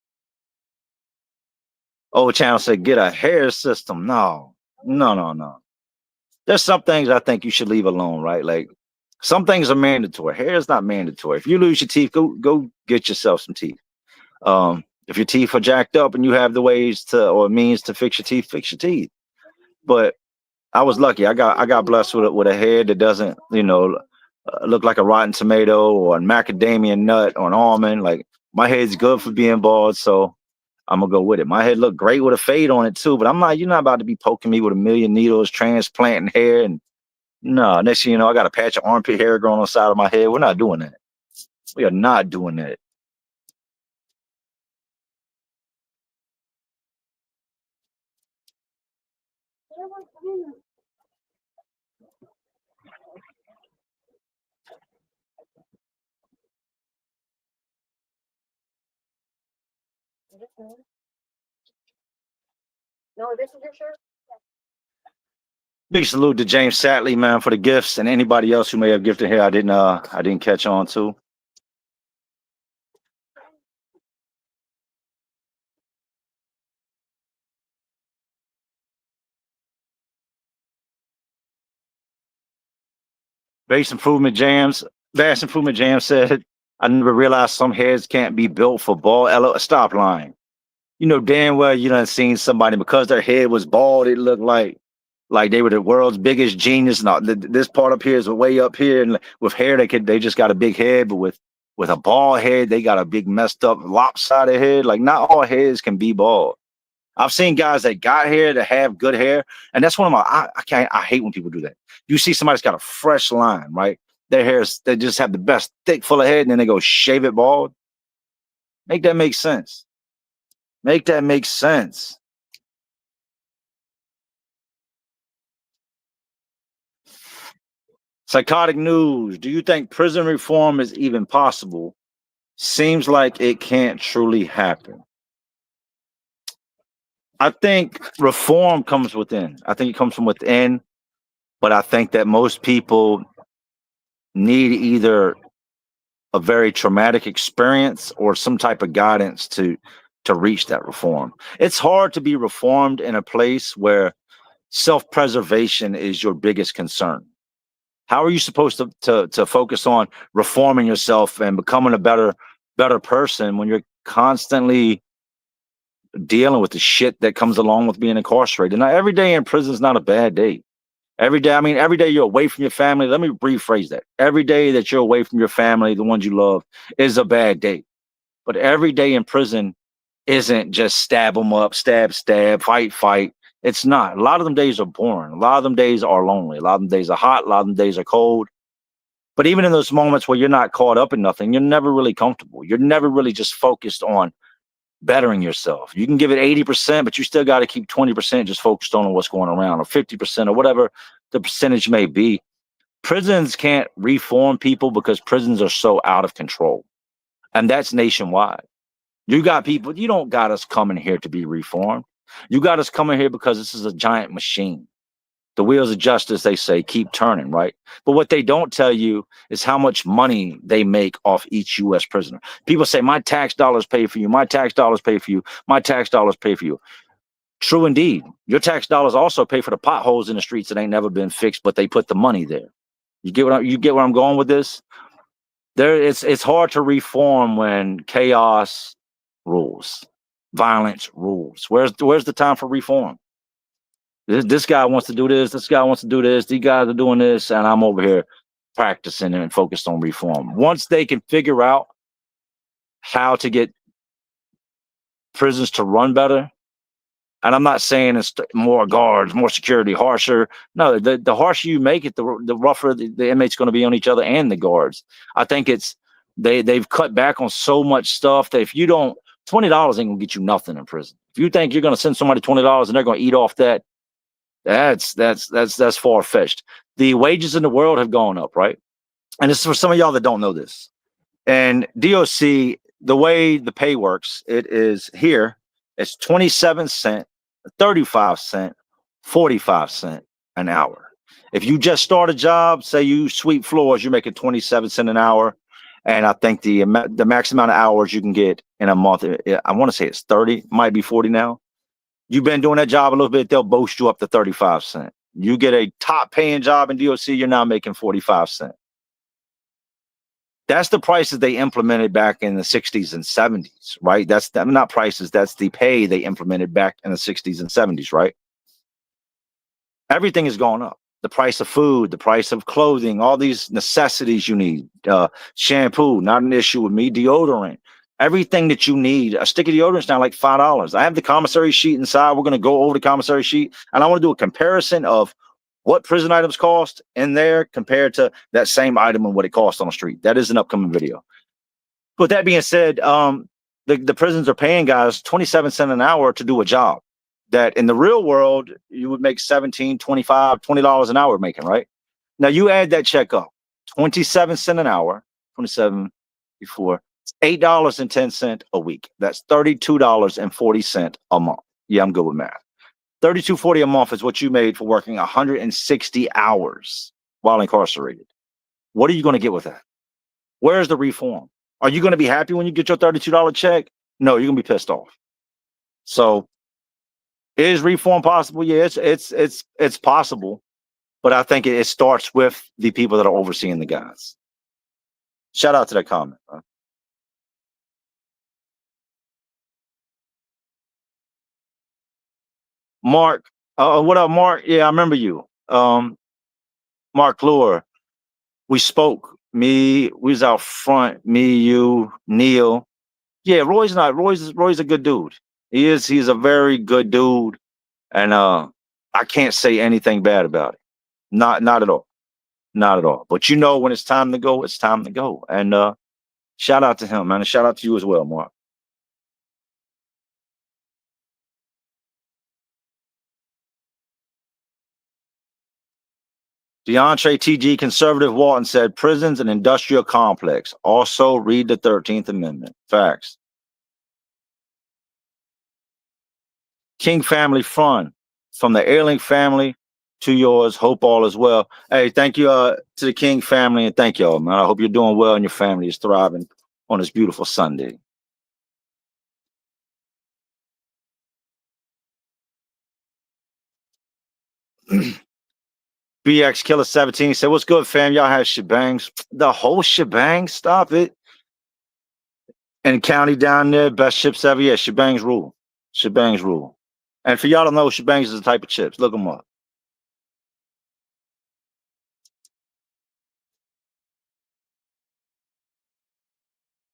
Old Channel said, get a hair system. No. There's some things I think you should leave alone, right? Like some things are mandatory. Hair is not mandatory. If you lose your teeth, go get yourself some teeth. If your teeth are jacked up and you have the ways to or means to fix your teeth. But I was lucky. I got blessed with a head that doesn't, look like a rotten tomato or a macadamia nut or an almond. Like my head's good for being bald, so I'm gonna go with it. My head looked great with a fade on it too, but you're not about to be poking me with a million needles, transplanting hair, and no. Next thing you know, I got a patch of armpit hair growing on the side of my head. We're not doing that. We are not doing that. No, this is your shirt? Big salute to James Satley, man, for the gifts, and anybody else who may have gifted here. I didn't catch on to. Vast Improvement Jam said, I never realized some heads can't be built for bald. Stop lying. You know damn well you done seen somebody because their head was bald, it looked like like they were the world's biggest genius. Now this part up here is way up here, and with hair they just got a big head, but with a bald head they got a big messed up lopsided head. Like not all heads can be bald. I've seen guys that got hair that have good hair, and that's one of my I hate when people do that. You see somebody's got a fresh line, right? Their hair's they just have the best thick full of head, and then they go shave it bald. Make that make sense. Make that make sense. Psychotic news. Do you think prison reform is even possible? Seems like it can't truly happen. I think reform comes within. I think it comes from within, but I think that most people need either a very traumatic experience or some type of guidance to reach that reform. It's hard to be reformed in a place where self-preservation is your biggest concern. How are you supposed to focus on reforming yourself and becoming a better person when you're constantly dealing with the shit that comes along with being incarcerated? Now, every day in prison is not a bad day. Every day, I mean, every day you're away from your family. Let me rephrase that. Every day that you're away from your family, the ones you love, is a bad day. But every day in prison isn't just stab them up, stab, fight, fight. It's not. A lot of them days are boring. A lot of them days are lonely. A lot of them days are hot. A lot of them days are cold. But even in those moments where you're not caught up in nothing, you're never really comfortable. You're never really just focused on bettering yourself. You can give it 80%, but you still got to keep 20% just focused on what's going around, or 50%, or whatever the percentage may be. Prisons can't reform people because prisons are so out of control. And that's nationwide. You got people, you don't got us coming here to be reformed. You got us coming here because this is a giant machine. The wheels of justice, they say, keep turning, right? But what they don't tell you is how much money they make off each U.S. prisoner. People say, my tax dollars pay for you. My tax dollars pay for you. My tax dollars pay for you. True indeed. Your tax dollars also pay for the potholes in the streets that ain't never been fixed, but they put the money there. You get where I'm going with this? It's hard to reform when chaos rules, violence rules. Where's the time for reform? This guy wants to do this. This guy wants to do this. These guys are doing this, and I'm over here practicing and focused on reform. Once they can figure out how to get prisons to run better, and I'm not saying it's more guards, more security, harsher. No, the harsher you make it, the rougher the inmates going to be on each other and the guards. I think it's they've cut back on so much stuff that if you don't, $20 ain't gonna get you nothing in prison. If you think you're gonna send somebody $20 and they're gonna eat off that, that's far fetched. The wages in the world have gone up, right? And this is for some of y'all that don't know this. And DOC, the way the pay works, it is here. It's 27 cents, 35 cents, 45 cents an hour. If you just start a job, say you sweep floors, you're making 27 cents an hour. And I think the max amount of hours you can get in a month, I want to say it's 30, might be 40 now. You've been doing that job a little bit, they'll boost you up to 35 cents. You get a top paying job in DOC, you're now making 45 cents. That's the prices they implemented back in the 60s and 70s, right? That's not prices, that's the pay they implemented back in the 60s and 70s, right? Everything has gone up. The price of food, the price of clothing, all these necessities you need. Shampoo, not an issue with me. Deodorant, everything that you need. A stick of deodorant is now like $5. I have the commissary sheet inside. We're going to go over the commissary sheet, and I want to do a comparison of what prison items cost in there compared to that same item and what it costs on the street. That is an upcoming video. With that being said, the prisons are paying guys 27 cents an hour to do a job that in the real world you would make 17, 25, $20 an hour making, right? Now you add that check up, 27 cents an hour, 27 before, it's $8.10 a week. That's $32.40 a month. Yeah, I'm good with math. $32.40 a month is what you made for working 160 hours while incarcerated. What are you going to get with that? Where's the reform? Are you going to be happy when you get your $32 check? No, you're going to be pissed off. So is reform possible? Yeah, it's possible, but I think it starts with the people that are overseeing the guys. Shout out to that comment. Mark, What up, Mark? Yeah, I remember you. Mark Lure. We spoke. We was out front. Me, you, Neil. Yeah, Roy's a good dude. He's a very good dude. And I can't say anything bad about it. Not at all. Not at all. But you know when it's time to go, it's time to go. And shout out to him, man. And shout out to you as well, Mark. DeAndre TG Conservative Walton said prisons and industrial complex. Also read the 13th Amendment. Facts. King Family Fun. From the Ailing family to yours. Hope all is well. Hey, thank you to the King family and thank y'all, man. I hope you're doing well and your family is thriving on this beautiful Sunday. BX Killer 17 said, "What's good, fam? Y'all have shebangs. The whole shebang. Stop it. And county down there, best chips ever. Yeah, shebangs rule. Shebangs rule. And for y'all to know, shebangs is a type of chips. Look them up.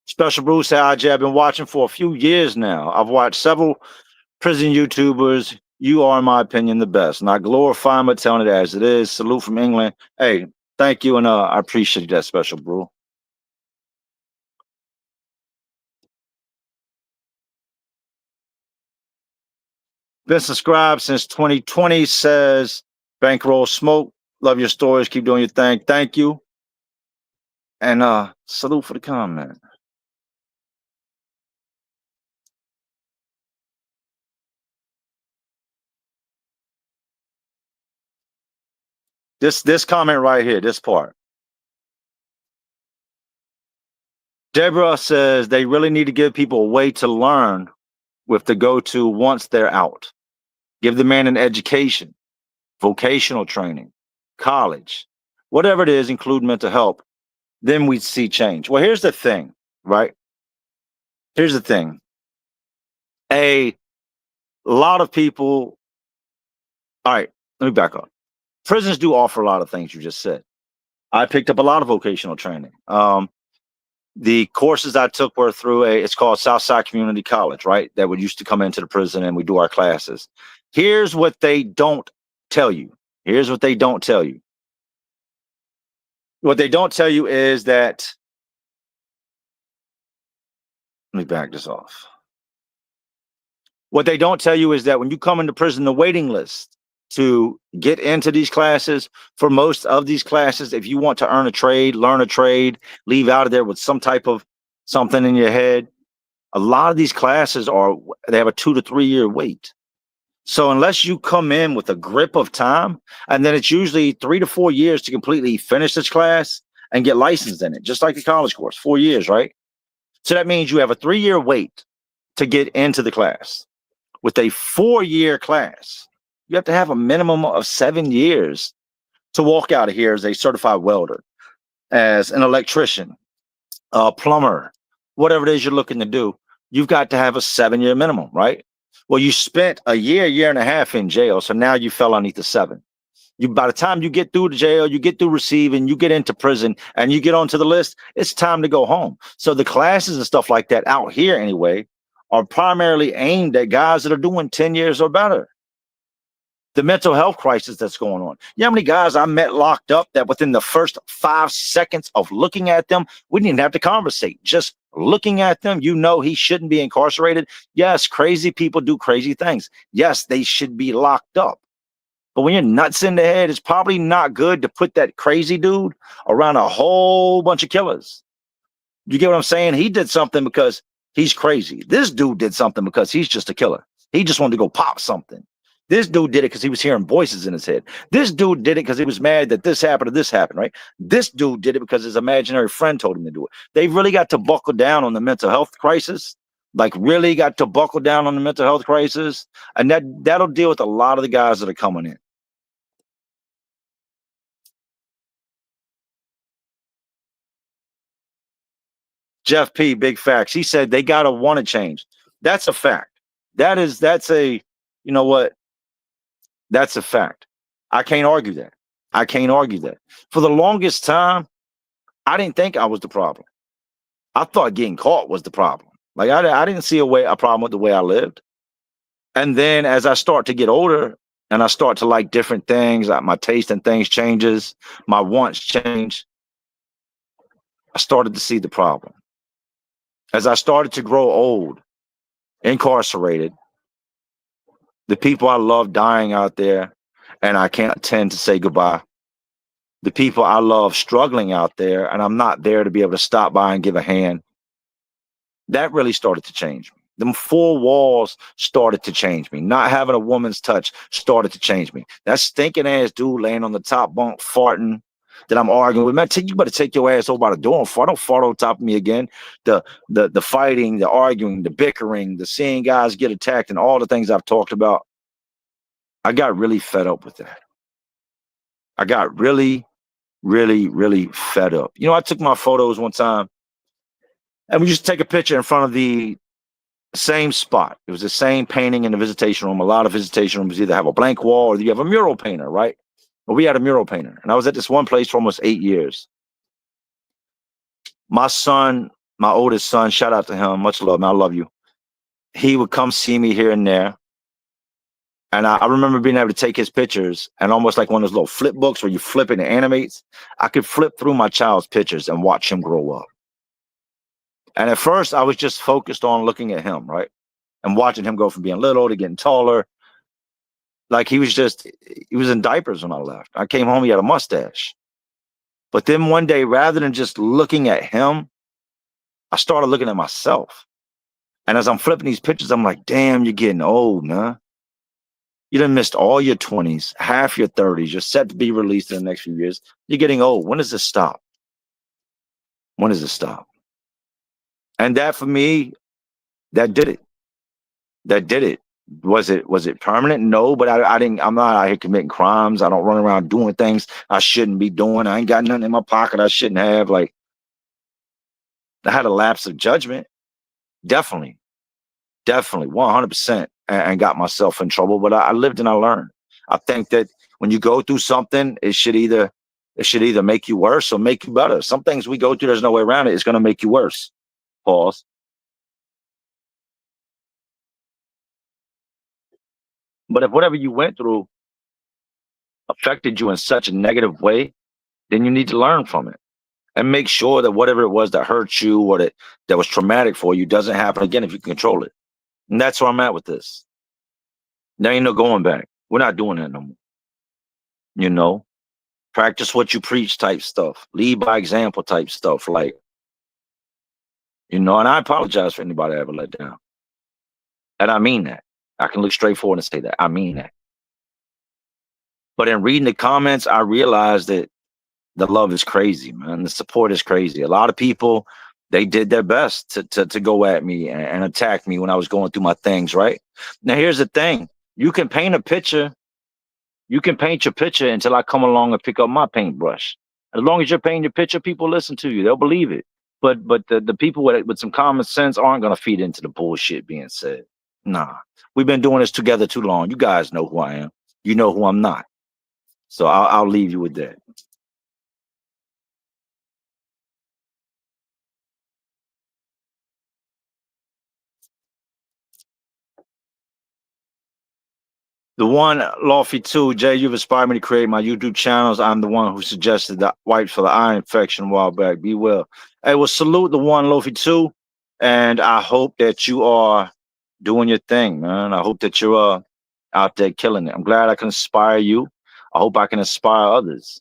Special Bruce said, I've been watching for a few years now. I've watched several prison YouTubers. You are, in my opinion, the best. And I glorify them, but telling it as it is. Salute from England. Hey, thank you. And I appreciate that, Special Brew. Been subscribed since 2020, says Bankroll Smoke. Love your stories. Keep doing your thing. Thank you. And salute for the comment. This comment right here, this part. Deborah says they really need to give people a way to learn with the go-to once they're out. Give the man an education, vocational training, college, whatever it is, include mental health. Then we see change. Well, here's the thing, right? Here's the thing. A lot of people, all right, let me back up. Prisons do offer a lot of things you just said. I picked up a lot of vocational training. The courses I took were through it's called Southside Community College, right? That would used to come into the prison and we do our classes. Here's what they don't tell you. Here's what they don't tell you. What they don't tell you is that, let me back this off. What they don't tell you is that when you come into prison, the waiting list to get into these classes, for most of these classes, if you want to earn a trade, learn a trade, leave out of there with some type of something in your head, a lot of these classes they have a 2 to 3 year wait. So unless you come in with a grip of time, and then it's usually 3 to 4 years to completely finish this class and get licensed in it, just like a college course, 4 years, right? So that means you have a 3 year wait to get into the class. With a 4 year class, you have to have a minimum of 7 years to walk out of here as a certified welder, as an electrician, a plumber, whatever it is you're looking to do. You've got to have a 7 year minimum, right? Well, you spent a year and a half in jail, so now you fell underneath the 7. By the time you get through the jail, you get through receiving, you get into prison, and you get onto the list, it's time to go home. So the classes and stuff like that out here anyway are primarily aimed at guys that are doing 10 years or better. The mental health crisis that's going on. You know how many guys I met locked up that within the first 5 seconds of looking at them, we didn't even have to conversate. Just looking at them, you know he shouldn't be incarcerated. Yes, crazy people do crazy things. Yes, they should be locked up. But when you're nuts in the head, it's probably not good to put that crazy dude around a whole bunch of killers. You get what I'm saying? He did something because he's crazy. This dude did something because he's just a killer. He just wanted to go pop something. This dude did it because he was hearing voices in his head. This dude did it because he was mad that this happened or this happened, right? This dude did it because his imaginary friend told him to do it. They've really got to buckle down on the mental health crisis. Like really got to buckle down on the mental health crisis. And that'll deal with a lot of the guys that are coming in. Jeff P, big facts. He said they gotta want to change. That's a fact. That's a, you know what? That's a fact. I can't argue that. I can't argue that. For the longest time, I didn't think I was the problem. I thought getting caught was the problem. Like I didn't see a problem with the way I lived. And then as I start to get older and I start to like different things, like my taste in things changes, my wants change, I started to see the problem. As I started to grow old, incarcerated, the people I love dying out there, and I can't tend to say goodbye. The people I love struggling out there, and I'm not there to be able to stop by and give a hand. That really started to change me. Them four walls started to change me. Not having a woman's touch started to change me. That stinking ass dude laying on the top bunk farting that I'm arguing with, man, you better take your ass over by the door and fart. Don't fart on top of me again. The fighting, the arguing, the bickering, the seeing guys get attacked, and all the things I've talked about. I got really fed up with that. I got really, really, really fed up. You know, I took my photos one time, and we used to take a picture in front of the same spot. It was the same painting in the visitation room. A lot of visitation rooms either have a blank wall or you have a mural painter, right? Well, we had a mural painter, and I was at this one place for almost 8 years. My son, my oldest son, shout out to him, much love, man, I love you. He would come see me here and there. And I remember being able to take his pictures, and almost like one of those little flip books where you flip it and animates. I could flip through my child's pictures and watch him grow up. And at first I was just focused on looking at him, right? And watching him go from being little to getting taller. Like he was in diapers when I left. I came home, he had a mustache. But then one day, rather than just looking at him, I started looking at myself. And as I'm flipping these pictures, I'm like, damn, you're getting old, man. You done missed all your 20s, half your 30s. You're set to be released in the next few years. You're getting old. When does this stop? When does this stop? And that for me, that did it. That did it. Was it permanent? No, but I'm not out here committing crimes. I don't run around doing things I shouldn't be doing. I ain't got nothing in my pocket I shouldn't have. Like, I had a lapse of judgment. Definitely 100%, and got myself in trouble. But I lived and I learned. I think that when you go through something, it should either make you worse or make you better. Some things we go through, there's no way around it. It's going to make you worse. Pause. But if whatever you went through affected you in such a negative way, then you need to learn from it and make sure that whatever it was that hurt you or that was traumatic for you doesn't happen again if you can control it. And that's where I'm at with this. There ain't no going back. We're not doing that no more. You know, practice what you preach type stuff, lead by example type stuff. Like, you know, and I apologize for anybody I ever let down. And I mean that. I can look straight forward and say that. I mean that. But in reading the comments, I realized that the love is crazy, man. The support is crazy. A lot of people, they did their best to go at me and attack me when I was going through my things, right? Now, here's the thing. You can paint a picture. You can paint your picture until I come along and pick up my paintbrush. As long as you're painting your picture, people listen to you. They'll believe it. But the people with some common sense aren't going to feed into the bullshit being said. Nah. We've been doing this together too long. You guys know who I am. You know who I'm not. So I'll leave you with that. The one, Lofty 2, Jay, you've inspired me to create my YouTube channels. I'm the one who suggested the wipes for the eye infection a while back. Be well. Hey, well, salute the one, Lofty 2. And I hope that you are doing your thing, man. I hope that you're out there killing it. I'm glad I can inspire you. I hope I can inspire others.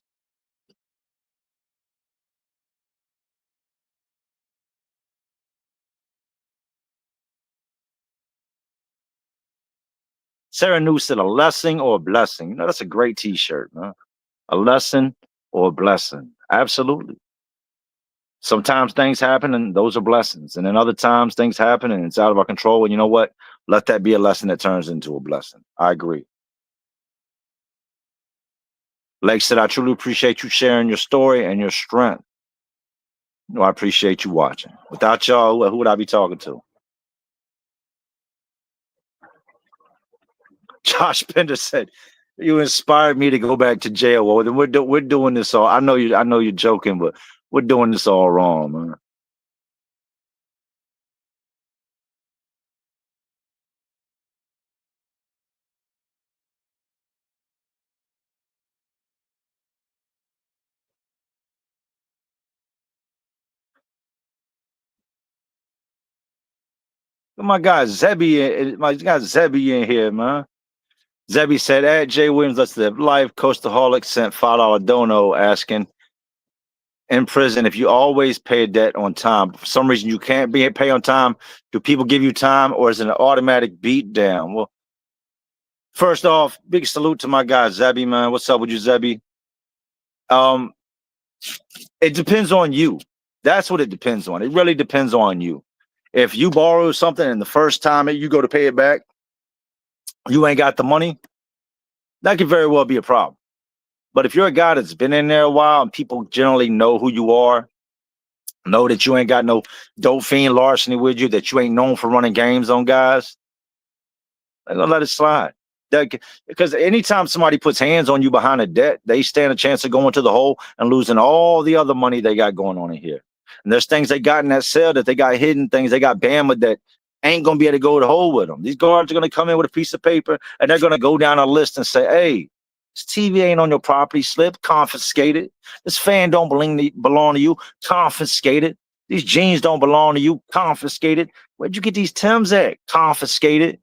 Sarah New said a lesson or a blessing. You know, that's a great t-shirt, man. A lesson or a blessing. Absolutely. Sometimes things happen and those are blessings. And then other times things happen and it's out of our control. And you know what? Let that be a lesson that turns into a blessing. I agree. Lake said, I truly appreciate you sharing your story and your strength. No, I appreciate you watching. Without y'all, who would I be talking to? Josh Bender said, You inspired me to go back to jail. Well, then we're doing this all. I know you're joking, but we're doing this all wrong, man. My guy Zebby in here, man. Zebby said, at Jay Williams, let's live life. Coastaholic sent $5 dono asking in prison if you always pay a debt on time. For some reason you can't pay on time. Do people give you time or is it an automatic beat down? Well, first off, big salute to my guy Zebby, man. What's up with you, Zebby? Um, it depends on you. That's what it depends on. It really depends on you. If you borrow something and the first time you go to pay it back, you ain't got the money, that could very well be a problem. But if you're a guy that's been in there a while and people generally know who you are, know that you ain't got no dope fiend larceny with you, that you ain't known for running games on guys, they're gonna let it slide. Because anytime somebody puts hands on you behind a debt, they stand a chance of going to the hole and losing all the other money they got going on in here. And there's things they got in that cell that they got hidden, things they got bammed that ain't gonna be able to go to the hole with them. These guards are gonna come in with a piece of paper and they're gonna go down a list and say, hey, this TV ain't on your property slip, confiscated. This fan don't belong to you, confiscated. These jeans don't belong to you, confiscated. Where'd you get these Timbs at? Confiscated.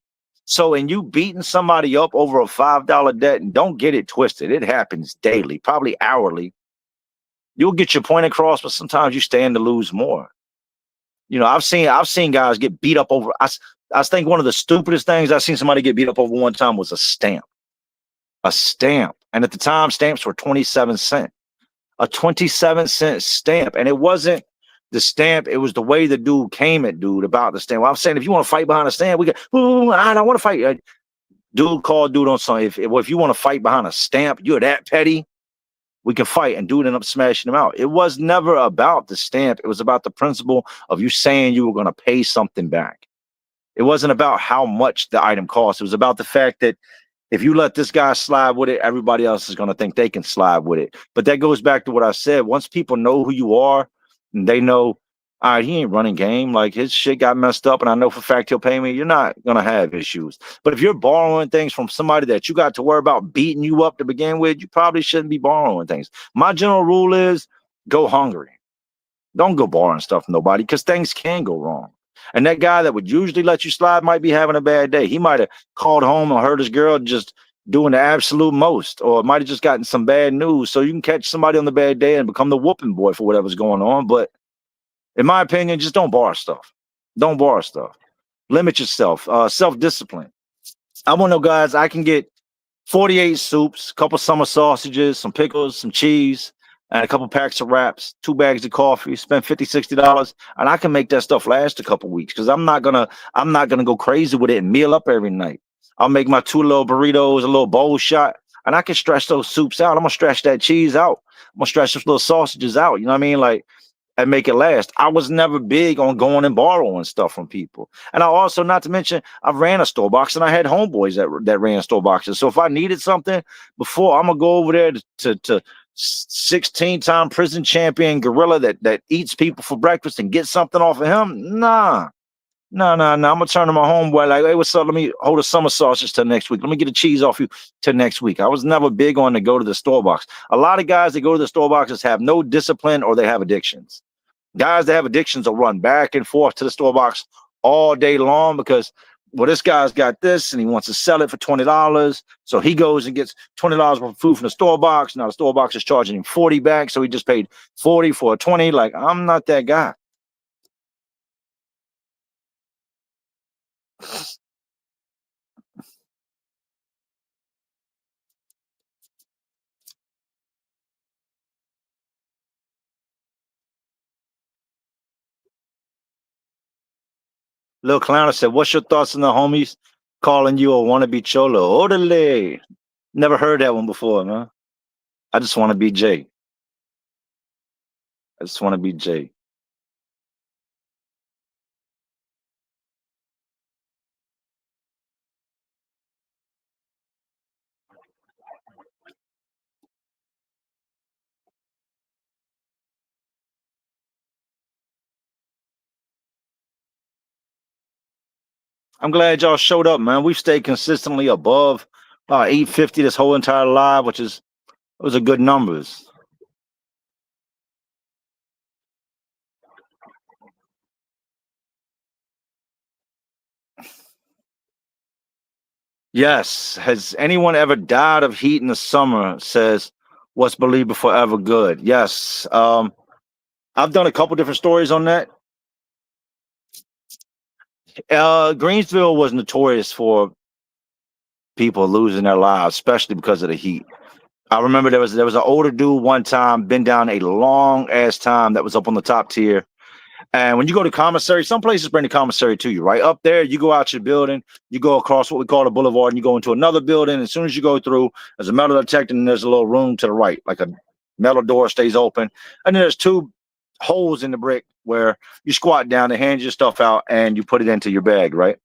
So, and you beating somebody up over a $5 debt, and don't get it twisted. It happens daily, probably hourly. You'll get your point across, but sometimes you stand to lose more. You know, I've seen guys get beat up over. I think one of the stupidest things I've seen somebody get beat up over one time was a stamp. A stamp, and at the time, stamps were 27 cents. A 27 cent stamp, and it wasn't the stamp. It was the way the dude came at dude about the stamp. Well, I'm saying if you want to fight behind a stamp, we got. I don't want to fight. Dude called dude on something. If you want to fight behind a stamp, you're that petty. We can fight, and dude ended up smashing him out. It was never about the stamp. It was about the principle of you saying you were going to pay something back. It wasn't about how much the item cost. It was about the fact that if you let this guy slide with it, everybody else is going to think they can slide with it. But that goes back to what I said. Once people know who you are, and they know, all right, he ain't running game. Like his shit got messed up, and I know for a fact he'll pay me. You're not going to have issues. But if you're borrowing things from somebody that you got to worry about beating you up to begin with, you probably shouldn't be borrowing things. My general rule is go hungry. Don't go borrowing stuff from nobody because things can go wrong. And that guy that would usually let you slide might be having a bad day. He might have called home and heard his girl just doing the absolute most, or might have just gotten some bad news. So you can catch somebody on the bad day and become the whooping boy for whatever's going on. But in my opinion, just don't borrow stuff. Don't borrow stuff. Limit yourself. Self-discipline. I want to know, guys, I can get 48 soups, a couple summer sausages, some pickles, some cheese, and a couple packs of wraps, 2 bags of coffee, spend $50, $60, and I can make that stuff last a couple weeks because I'm not gonna go crazy with it and meal up every night. I'll make my 2 little burritos, a little bowl shot, and I can stretch those soups out. I'm gonna stretch that cheese out. I'm gonna stretch those little sausages out. You know what I mean? Like, and make it last. I was never big on going and borrowing stuff from people. And I also, not to mention, I ran a store box and I had homeboys that ran store boxes. So if I needed something before, I'm gonna go over there to 16-time prison champion gorilla that eats people for breakfast and get something off of him. Nah. No. I'm gonna turn to my homeboy like, hey, what's up? Let me hold a summer sausage till next week. Let me get the cheese off you till next week. I was never big on to go to the store box. A lot of guys that go to the store boxes have no discipline or they have addictions. Guys that have addictions will run back and forth to the store box all day long because, well, this guy's got this and he wants to sell it for $20. So he goes and gets $20 worth of food from the store box. Now the store box is charging him 40 back. So he just paid 40 for a 20. Like, I'm not that guy. Lil Clowner said, what's your thoughts on the homies calling you a wannabe cholo? Orderly. Never heard that one before, man. I just want to be Jay. I just want to be Jay. I'm glad y'all showed up, man. We've stayed consistently above 850 this whole entire live, which is those are good numbers. Yes. Has anyone ever died of heat in the summer? Says what's believed forever good. Yes. I've done a couple different stories on that. Greensville was notorious for people losing their lives, especially because of the heat. I remember there was an older dude one time, been down a long ass time that was up on the top tier. And when you go to commissary, some places bring the commissary to you, right? Up there, you go out your building, you go across what we call the boulevard, and you go into another building. As soon as you go through, there's a metal detector, and there's a little room to the right, like a metal door stays open. And then there's two holes in the brick where you squat down and hand your stuff out and you put it into your bag, right?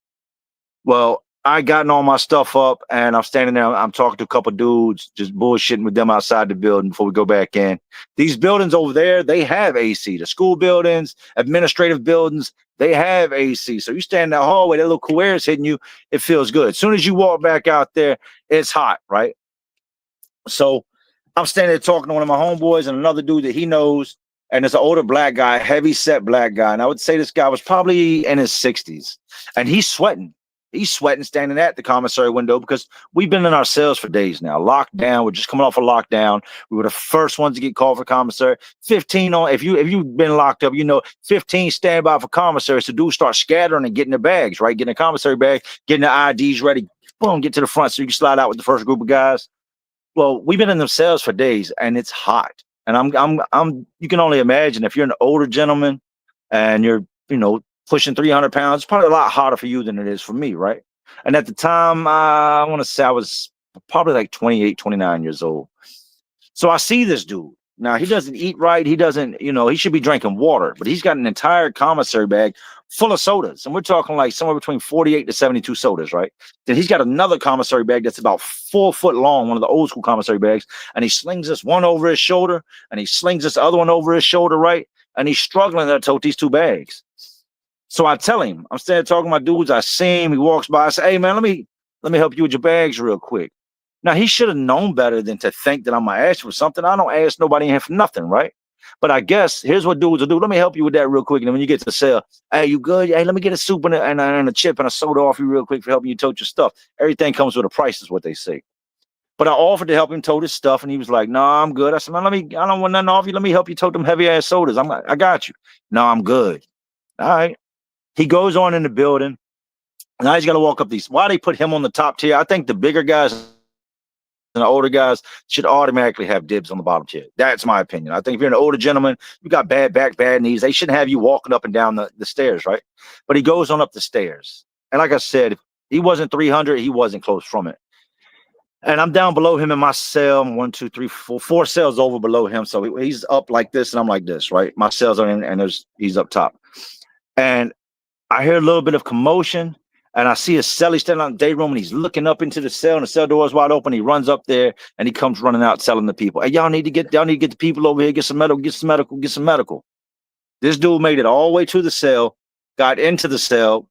Well, I gotten all my stuff up and I'm standing there. I'm talking to a couple dudes, just bullshitting with them outside the building before we go back in. These buildings over there, they have AC. The school buildings, administrative buildings, they have AC. So you stand in that hallway, that little cool air is hitting you. It feels good. As soon as you walk back out there, it's hot, right? So I'm standing there talking to one of my homeboys and another dude that he knows. And it's an older black guy, heavy set black guy. And I would say this guy was probably in his 60s. And he's sweating. He's sweating standing at the commissary window because we've been in our cells for days now. Locked down. We're just coming off a lockdown. We were the first ones to get called for commissary. 15 on, if you've been locked up, 15 stand by for commissary. So dudes start scattering and getting their bags, right? Getting a commissary bag, getting their IDs ready. Boom, get to the front so you can slide out with the first group of guys. Well, we've been in them cells for days and it's hot. And I'm you can only imagine if you're an older gentleman and you're, pushing 300 pounds, it's probably a lot hotter for you than it is for me, right? And at the time, I want to say I was probably like 28, 29 years old. So I see this dude. Now, he doesn't eat right. He doesn't, he should be drinking water, but he's got an entire commissary bag full of sodas. And we're talking like somewhere between 48 to 72 sodas, right? Then he's got another commissary bag that's about 4 foot long, one of the old school commissary bags. And he slings this one over his shoulder and he slings this other one over his shoulder, right? And he's struggling to tote these two bags. So I tell him, I'm standing talking to my dudes. I see him. He walks by. I say, hey, man, let me help you with your bags real quick. Now, he should have known better than to think that I'm going to ask for something. I don't ask nobody in here for nothing, right? But I guess here's what dudes will do. Let me help you with that real quick. And then when you get to the cell, hey, you good? Hey, let me get a soup and a chip and a soda off you real quick for helping you tote your stuff. Everything comes with a price is what they say. But I offered to help him tote his stuff, and he was like, no, I'm good. I said, man, I don't want nothing off you. Let me help you tote them heavy-ass sodas. I got you. No, I'm good. All right. He goes on in the building. Now he's got to walk up these. Why they put him on the top tier? I think the bigger guys and the older guys should automatically have dibs on the bottom tier. That's my opinion. I think if you're an older gentleman, you got bad back, bad knees, they shouldn't have you walking up and down the stairs, right? But he goes on up the stairs. And like I said, if he wasn't 300, he wasn't close from it. And I'm down below him in my cell. 1, 2, 3, 4 cells over below him. So he's up like this and I'm like this, right? My cells are in and he's up top. And I hear a little bit of commotion, and I see a cellie standing on the day room, and he's looking up into the cell, and the cell door is wide open. He runs up there, and he comes running out, telling the people, "Hey, y'all need to get the people over here, get some medical." This dude made it all the way to the cell, got into the cell,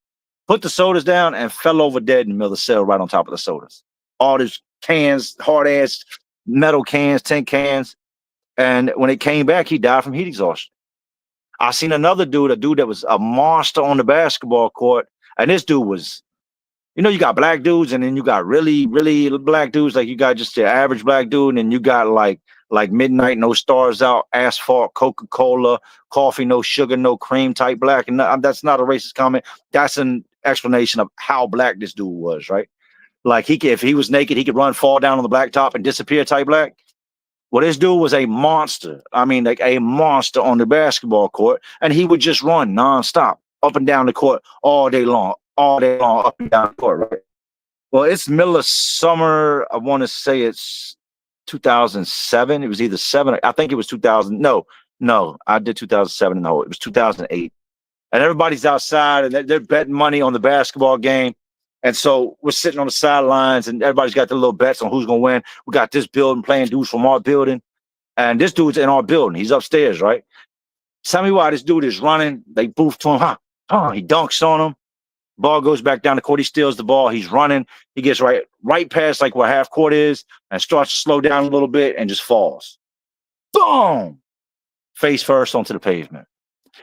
put the sodas down, and fell over dead in the middle of the cell, right on top of the sodas. All these cans, hard ass metal cans, tin cans, and when it came back, he died from heat exhaustion. I seen another dude, a dude that was a monster on the basketball court. And this dude was, you got black dudes and then you got really, really black dudes. Like you got just the average black dude. And then you got like midnight, no stars out, asphalt, Coca-Cola, coffee, no sugar, no cream type black. And that's not a racist comment. That's an explanation of how black this dude was, right? Like if he was naked, he could run, fall down on the blacktop and disappear type black. Well, this dude was a monster. I mean, like a monster on the basketball court. And he would just run nonstop up and down the court all day long, up and down the court, right? Well, it's middle of summer. I want to say it's 2007. It was either 7. I think it was 2000. No, I did 2007. No, it was 2008. And everybody's outside and they're betting money on the basketball game. And so we're sitting on the sidelines and everybody's got their little bets on who's going to win. We got this building playing dudes from our building. And this dude's in our building. He's upstairs, right? Tell me why this dude is running. They boof to him. He dunks on him. Ball goes back down the court. He steals the ball. He's running. He gets right past like where half court is and starts to slow down a little bit and just falls. Boom! Face first onto the pavement.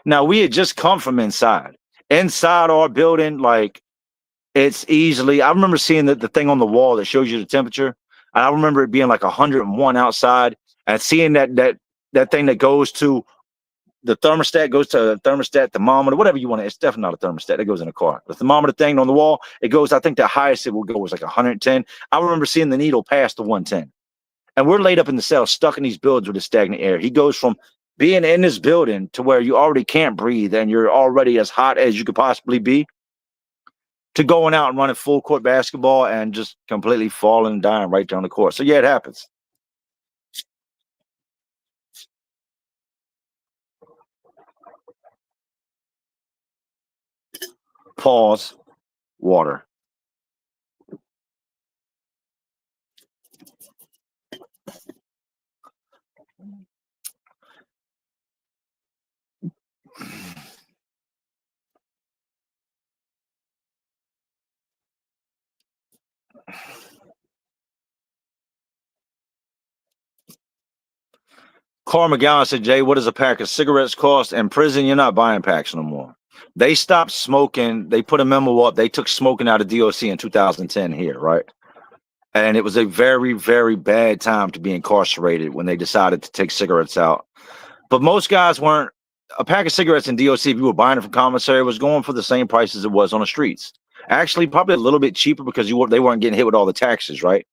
Now, we had just come from inside. Inside our building, like, it's easily, I remember seeing the thing on the wall that shows you the temperature. And I remember it being like 101 outside, and seeing that thing that goes to the thermostat, goes to the thermostat, thermometer, whatever you want to. It's definitely not a thermostat. That goes in a car. The thermometer thing on the wall, it goes, I think the highest it will go was like 110. I remember seeing the needle pass the 110. And we're laid up in the cell, stuck in these buildings with the stagnant air. He goes from being in this building to where you already can't breathe and you're already as hot as you could possibly be, to going out and running full court basketball and just completely falling and dying right down the court. So yeah, it happens. Pause. Water. Carl McGowan said, Jay, what does a pack of cigarettes cost? In prison, you're not buying packs no more. They stopped smoking. They put a memo up. They took smoking out of DOC in 2010 here, right? And it was a very, very bad time to be incarcerated when they decided to take cigarettes out. But most guys weren't. A pack of cigarettes in DOC, if you were buying it from commissary, was going for the same price as it was on the streets. Actually, probably a little bit cheaper because they weren't getting hit with all the taxes, right?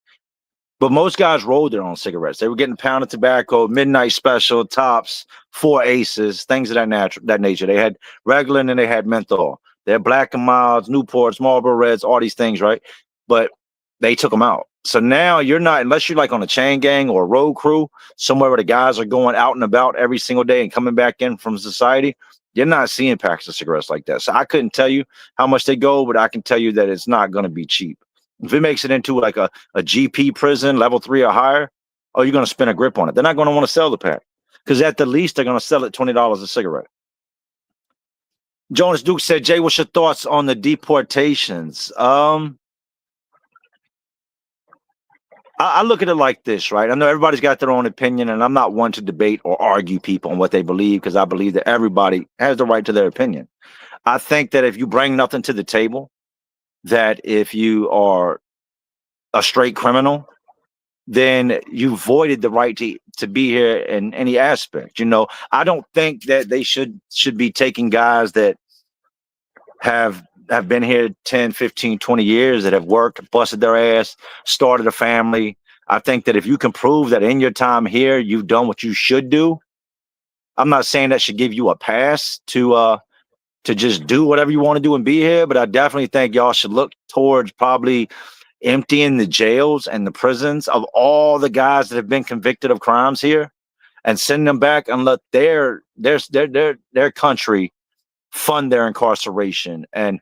But most guys rolled their own cigarettes. They were getting pounded tobacco, midnight special, tops, 4 aces, things of that nature. They had regular and then they had menthol. They had Black and Milds, Newports, Marlboro Reds, all these things, right? But they took them out. So now you're not, unless you're like on a chain gang or a road crew, somewhere where the guys are going out and about every single day and coming back in from society, you're not seeing packs of cigarettes like that. So I couldn't tell you how much they go, but I can tell you that it's not going to be cheap. If it makes it into like a GP prison, level 3 or higher, oh, you're going to spin a grip on it. They're not going to want to sell the pack because at the least they're going to sell it $20 a cigarette. Jonas Duke said, Jay, what's your thoughts on the deportations? I look at it like this, right? I know everybody's got their own opinion, and I'm not one to debate or argue people on what they believe because I believe that everybody has the right to their opinion. I think that if you bring nothing to the table, that if you are a straight criminal, then you voided the right to be here in any aspect. You know, I don't think that they should be taking guys that have been here 10, 15, 20 years, that have worked, busted their ass, started a family. I think that if you can prove that in your time here, you've done what you should do, I'm not saying that should give you a pass to just do whatever you want to do and be here, but I definitely think y'all should look towards probably emptying the jails and the prisons of all the guys that have been convicted of crimes here and send them back and let their country fund their incarceration. And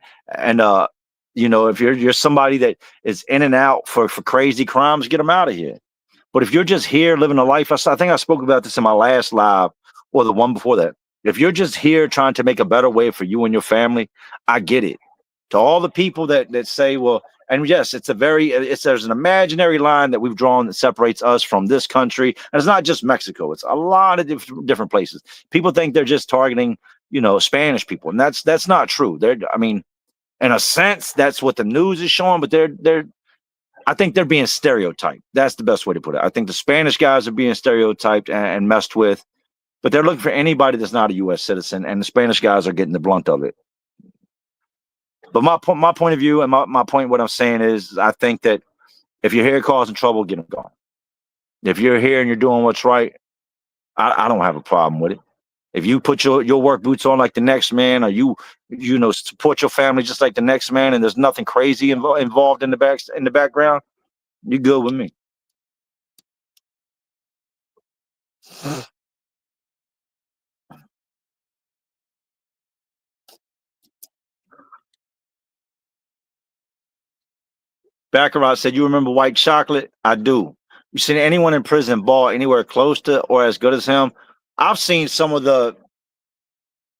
you know, if you're somebody that is in and out for crazy crimes, get them out of here. But if you're just here living a life, I think I spoke about this in my last live or the one before that. If you're just here trying to make a better way for you and your family, I get it. To all the people that say, well, and yes, there's an imaginary line that we've drawn that separates us from this country. And it's not just Mexico. It's a lot of different places. People think they're just targeting, you know, Spanish people. And that's not true. I mean, in a sense, that's what the news is showing, but I think they're being stereotyped. That's the best way to put it. I think the Spanish guys are being stereotyped and messed with, but they're looking for anybody that's not a U.S. citizen, and the Spanish guys are getting the blunt of it. But my point of view and my point, what I'm saying is, I think that if you're here causing trouble, get them gone. If you're here and you're doing what's right, I don't have a problem with it. If you put your work boots on like the next man, or you know, support your family just like the next man, and there's nothing crazy involved in the background, you're good with me. Baccarat said, you remember White Chocolate? I do. You seen anyone in prison ball anywhere close to or as good as him? I've seen some of the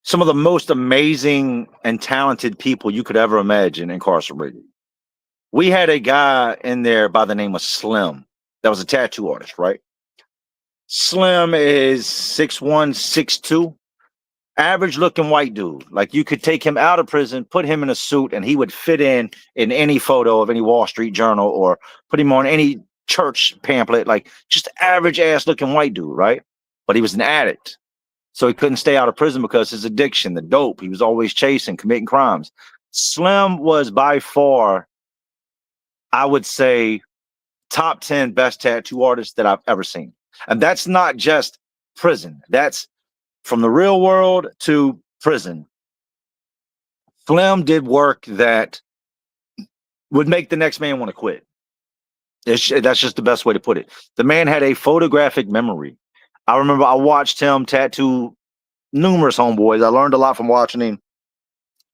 some of the most amazing and talented people you could ever imagine incarcerated. We had a guy in there by the name of Slim that was a tattoo artist, right? Slim is 6'1", 6'2", average looking white dude. Like you could take him out of prison, put him in a suit, and he would fit in any photo of any Wall Street Journal or put him on any church pamphlet. Like just average ass looking white dude, right? But he was an addict. So he couldn't stay out of prison because his addiction, the dope, he was always chasing, committing crimes. Slim was by far, I would say, top 10 best tattoo artists that I've ever seen. And that's not just prison. That's from the real world to prison. Slim did work that would make the next man want to quit. That's just the best way to put it. The man had a photographic memory. I remember I watched him tattoo numerous homeboys. I learned a lot from watching him.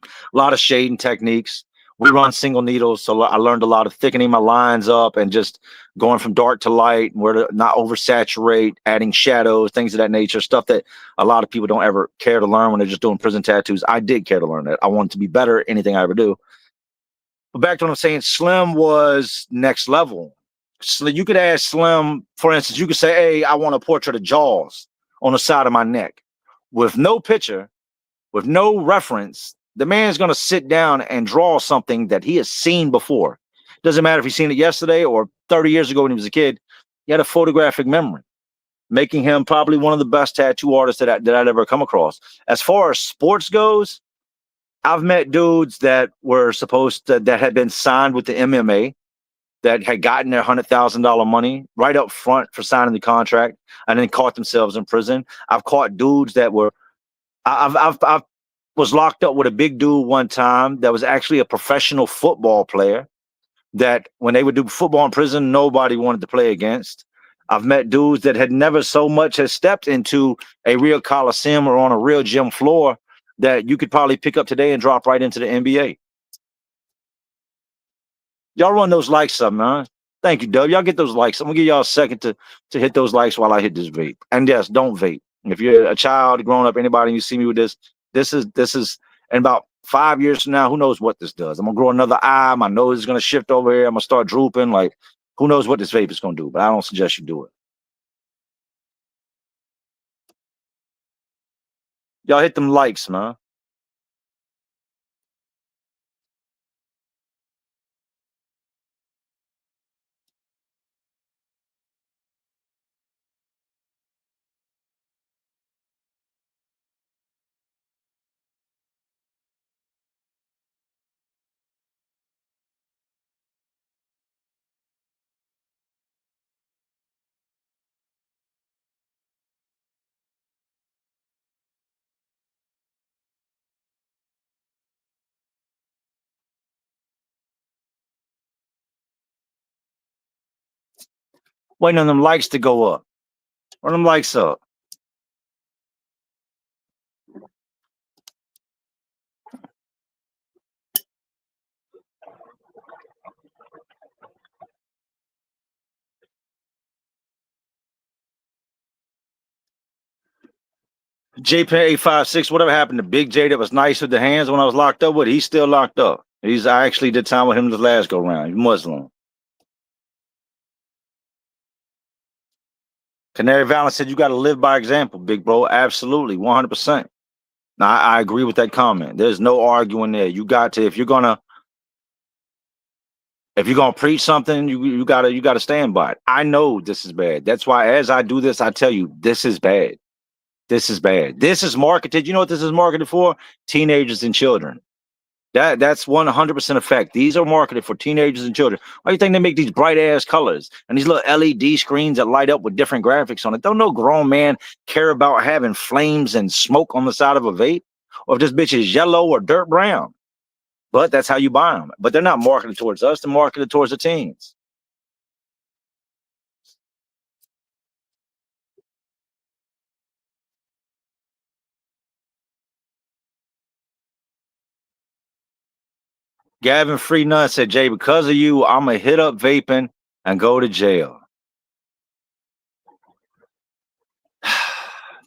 A lot of shading techniques. We run single needles, so I learned a lot of thickening my lines up and just going from dark to light, where to not oversaturate, adding shadows, things of that nature, stuff that a lot of people don't ever care to learn when they're just doing prison tattoos. I did care to learn that. I wanted to be better at anything I ever do. But back to what I'm saying, Slim was next level. So you could ask Slim, for instance, you could say, hey, I want a portrait of Jaws on the side of my neck. With no picture, with no reference, the man's going to sit down and draw something that he has seen before. Doesn't matter if he's seen it yesterday or 30 years ago when he was a kid. He had a photographic memory, making him probably one of the best tattoo artists that I'd ever come across. As far as sports goes, I've met dudes that were that had been signed with the MMA, that had gotten their $100,000 money right up front for signing the contract and then caught themselves in prison. I've caught dudes that were, I've was locked up with a big dude one time that was actually a professional football player that when they would do football in prison, nobody wanted to play against. I've met dudes that had never so much as stepped into a real coliseum or on a real gym floor that you could probably pick up today and drop right into the NBA. Y'all run those likes up, man. Thank you, Dub. Y'all get those likes. I'm gonna give y'all a second to hit those likes while I hit this vape. And yes, don't vape. If you're a child, growing up, anybody, and you see me with this is in about 5 years from now, who knows what this does? I'm gonna grow another eye. My nose is gonna shift over here. I'm gonna start drooping. Like, who knows what this vape is gonna do? But I don't suggest you do it. Y'all hit them likes, man. Waiting on them likes to go up. Run them likes up. JP856, whatever happened to Big J that was nice with the hands when I was locked up with? He's still locked up. I actually did time with him the last go round. He's Muslim. Canary Valley said you got to live by example, big bro. Absolutely, 100%. Now I agree with that comment. There's no arguing there. You got to, if you're gonna preach something, you gotta stand by it. I know this is bad. That's why as I do this, I tell you this is bad. This is bad. This is marketed. You know what this is marketed for? Teenagers and children. That's 100% a fact. These are marketed for teenagers and children. Why do you think they make these bright ass colors and these little LED screens that light up with different graphics on it? Don't no grown man care about having flames and smoke on the side of a vape, or if this bitch is yellow or dirt brown. But that's how you buy them. But they're not marketed towards us. They're marketed towards the teens. Gavin Free Nut said, Jay, because of you, I'm going to hit up vaping and go to jail.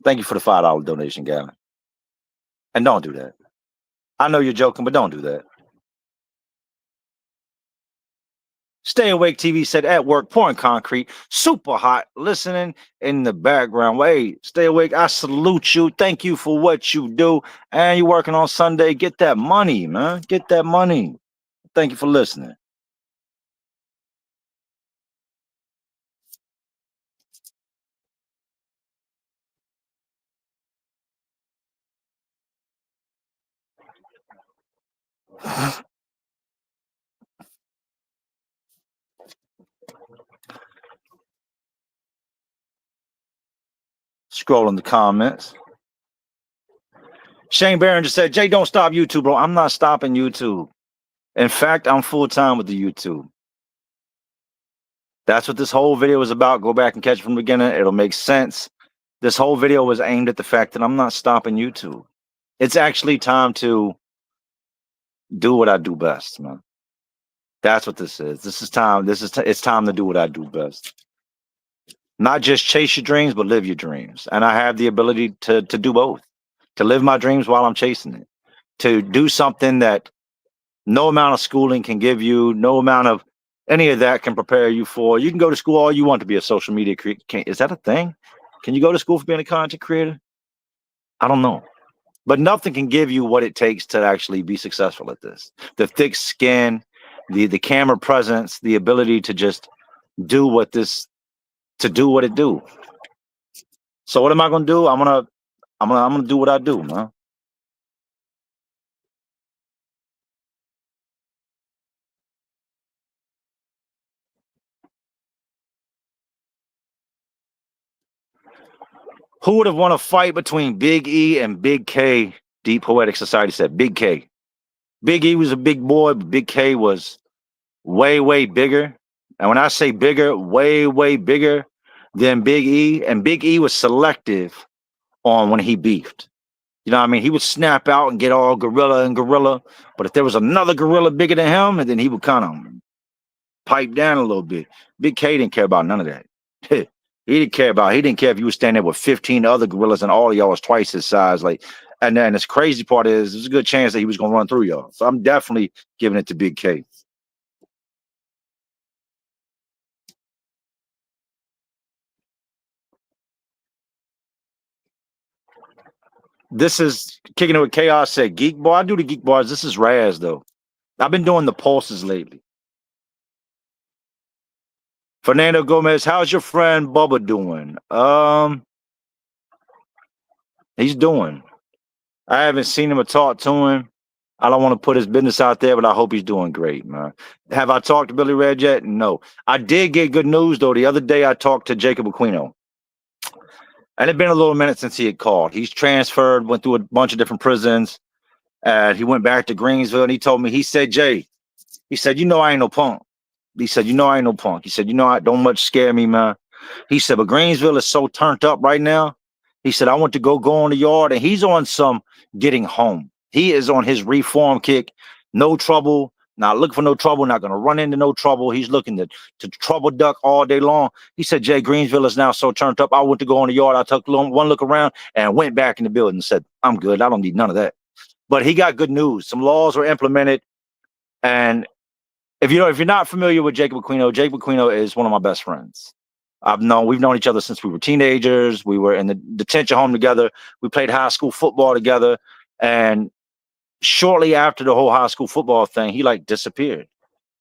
Thank you for the $5 donation, Gavin. And don't do that. I know you're joking, but don't do that. Stay Awake TV said at work, pouring concrete, super hot, listening in the background. Hey, Stay Awake, I salute you. Thank you for what you do. And you're working on Sunday. Get that money, man. Get that money. Thank you for listening. Scrolling the comments. Shane Barron just said, Jay, don't stop YouTube, bro. I'm not stopping YouTube. In fact, I'm full time with the YouTube. That's what this whole video is about. Go back and catch it from the beginning. It'll make sense. This whole video was aimed at the fact that I'm not stopping YouTube. It's actually time to do what I do best, man. That's what this is. This is time. It's time to do what I do best. Not just chase your dreams, but live your dreams. And I have the ability to do both. To live my dreams while I'm chasing it. To do something that no amount of schooling can give you, no amount of any of that can prepare you for. You can go to school all you want to be a social media creator. Is that a thing? Can you go to school for being a content creator? I don't know. But nothing can give you what it takes to actually be successful at this. The thick skin, the camera presence, the ability to just do what it do. So what am I gonna do? I'm gonna do what I do, man. Who would have won a fight between Big E and Big K? Deep Poetic Society said Big K. Big E was a big boy, but Big K was way, way bigger. And when I say bigger, way, way bigger than Big E. And Big E was selective on when he beefed. You know what I mean? He would snap out and get all gorilla. But if there was another gorilla bigger than him, and then he would kind of pipe down a little bit. Big K didn't care about none of that. He didn't care if you were standing there with 15 other gorillas and all of y'all was twice his size. And then this crazy part is there's a good chance that he was gonna run through y'all. So I'm definitely giving it to Big K. This is Kicking It With Chaos said Geek Bar. I do the Geek Bars. This is Raz though. I've been doing the pulses lately. Fernando Gomez, how's your friend Bubba doing? He's doing. I haven't seen him or talked to him. I don't want to put his business out there, but I hope he's doing great, man. Have I talked to Billy Red yet? No. I did get good news, though. The other day, I talked to Jacob Aquino. And it'd been a little minute since he had called. He's transferred, went through a bunch of different prisons. He went back to Greensville, and he told me, he said, Jay, he said, you know I ain't no punk. He said, you know I ain't no punk. He said, you know, I don't much scare me, man. He said, but Greensville is so turned up right now. He said, I want to go on the yard, and he's on some getting home. He is on his reform kick. No trouble, not looking for no trouble, not going to run into no trouble. He's looking to trouble duck all day long. He said, Jay, Greensville is now so turned up. I went to go on the yard. I took one look around and went back in the building and said, I'm good. I don't need none of that. But he got good news. Some laws were implemented. And if you're not familiar with Jacob Aquino is one of my best friends. We've known each other since we were teenagers. We were in the detention home together. We played high school football together. And shortly after the whole high school football thing, he disappeared.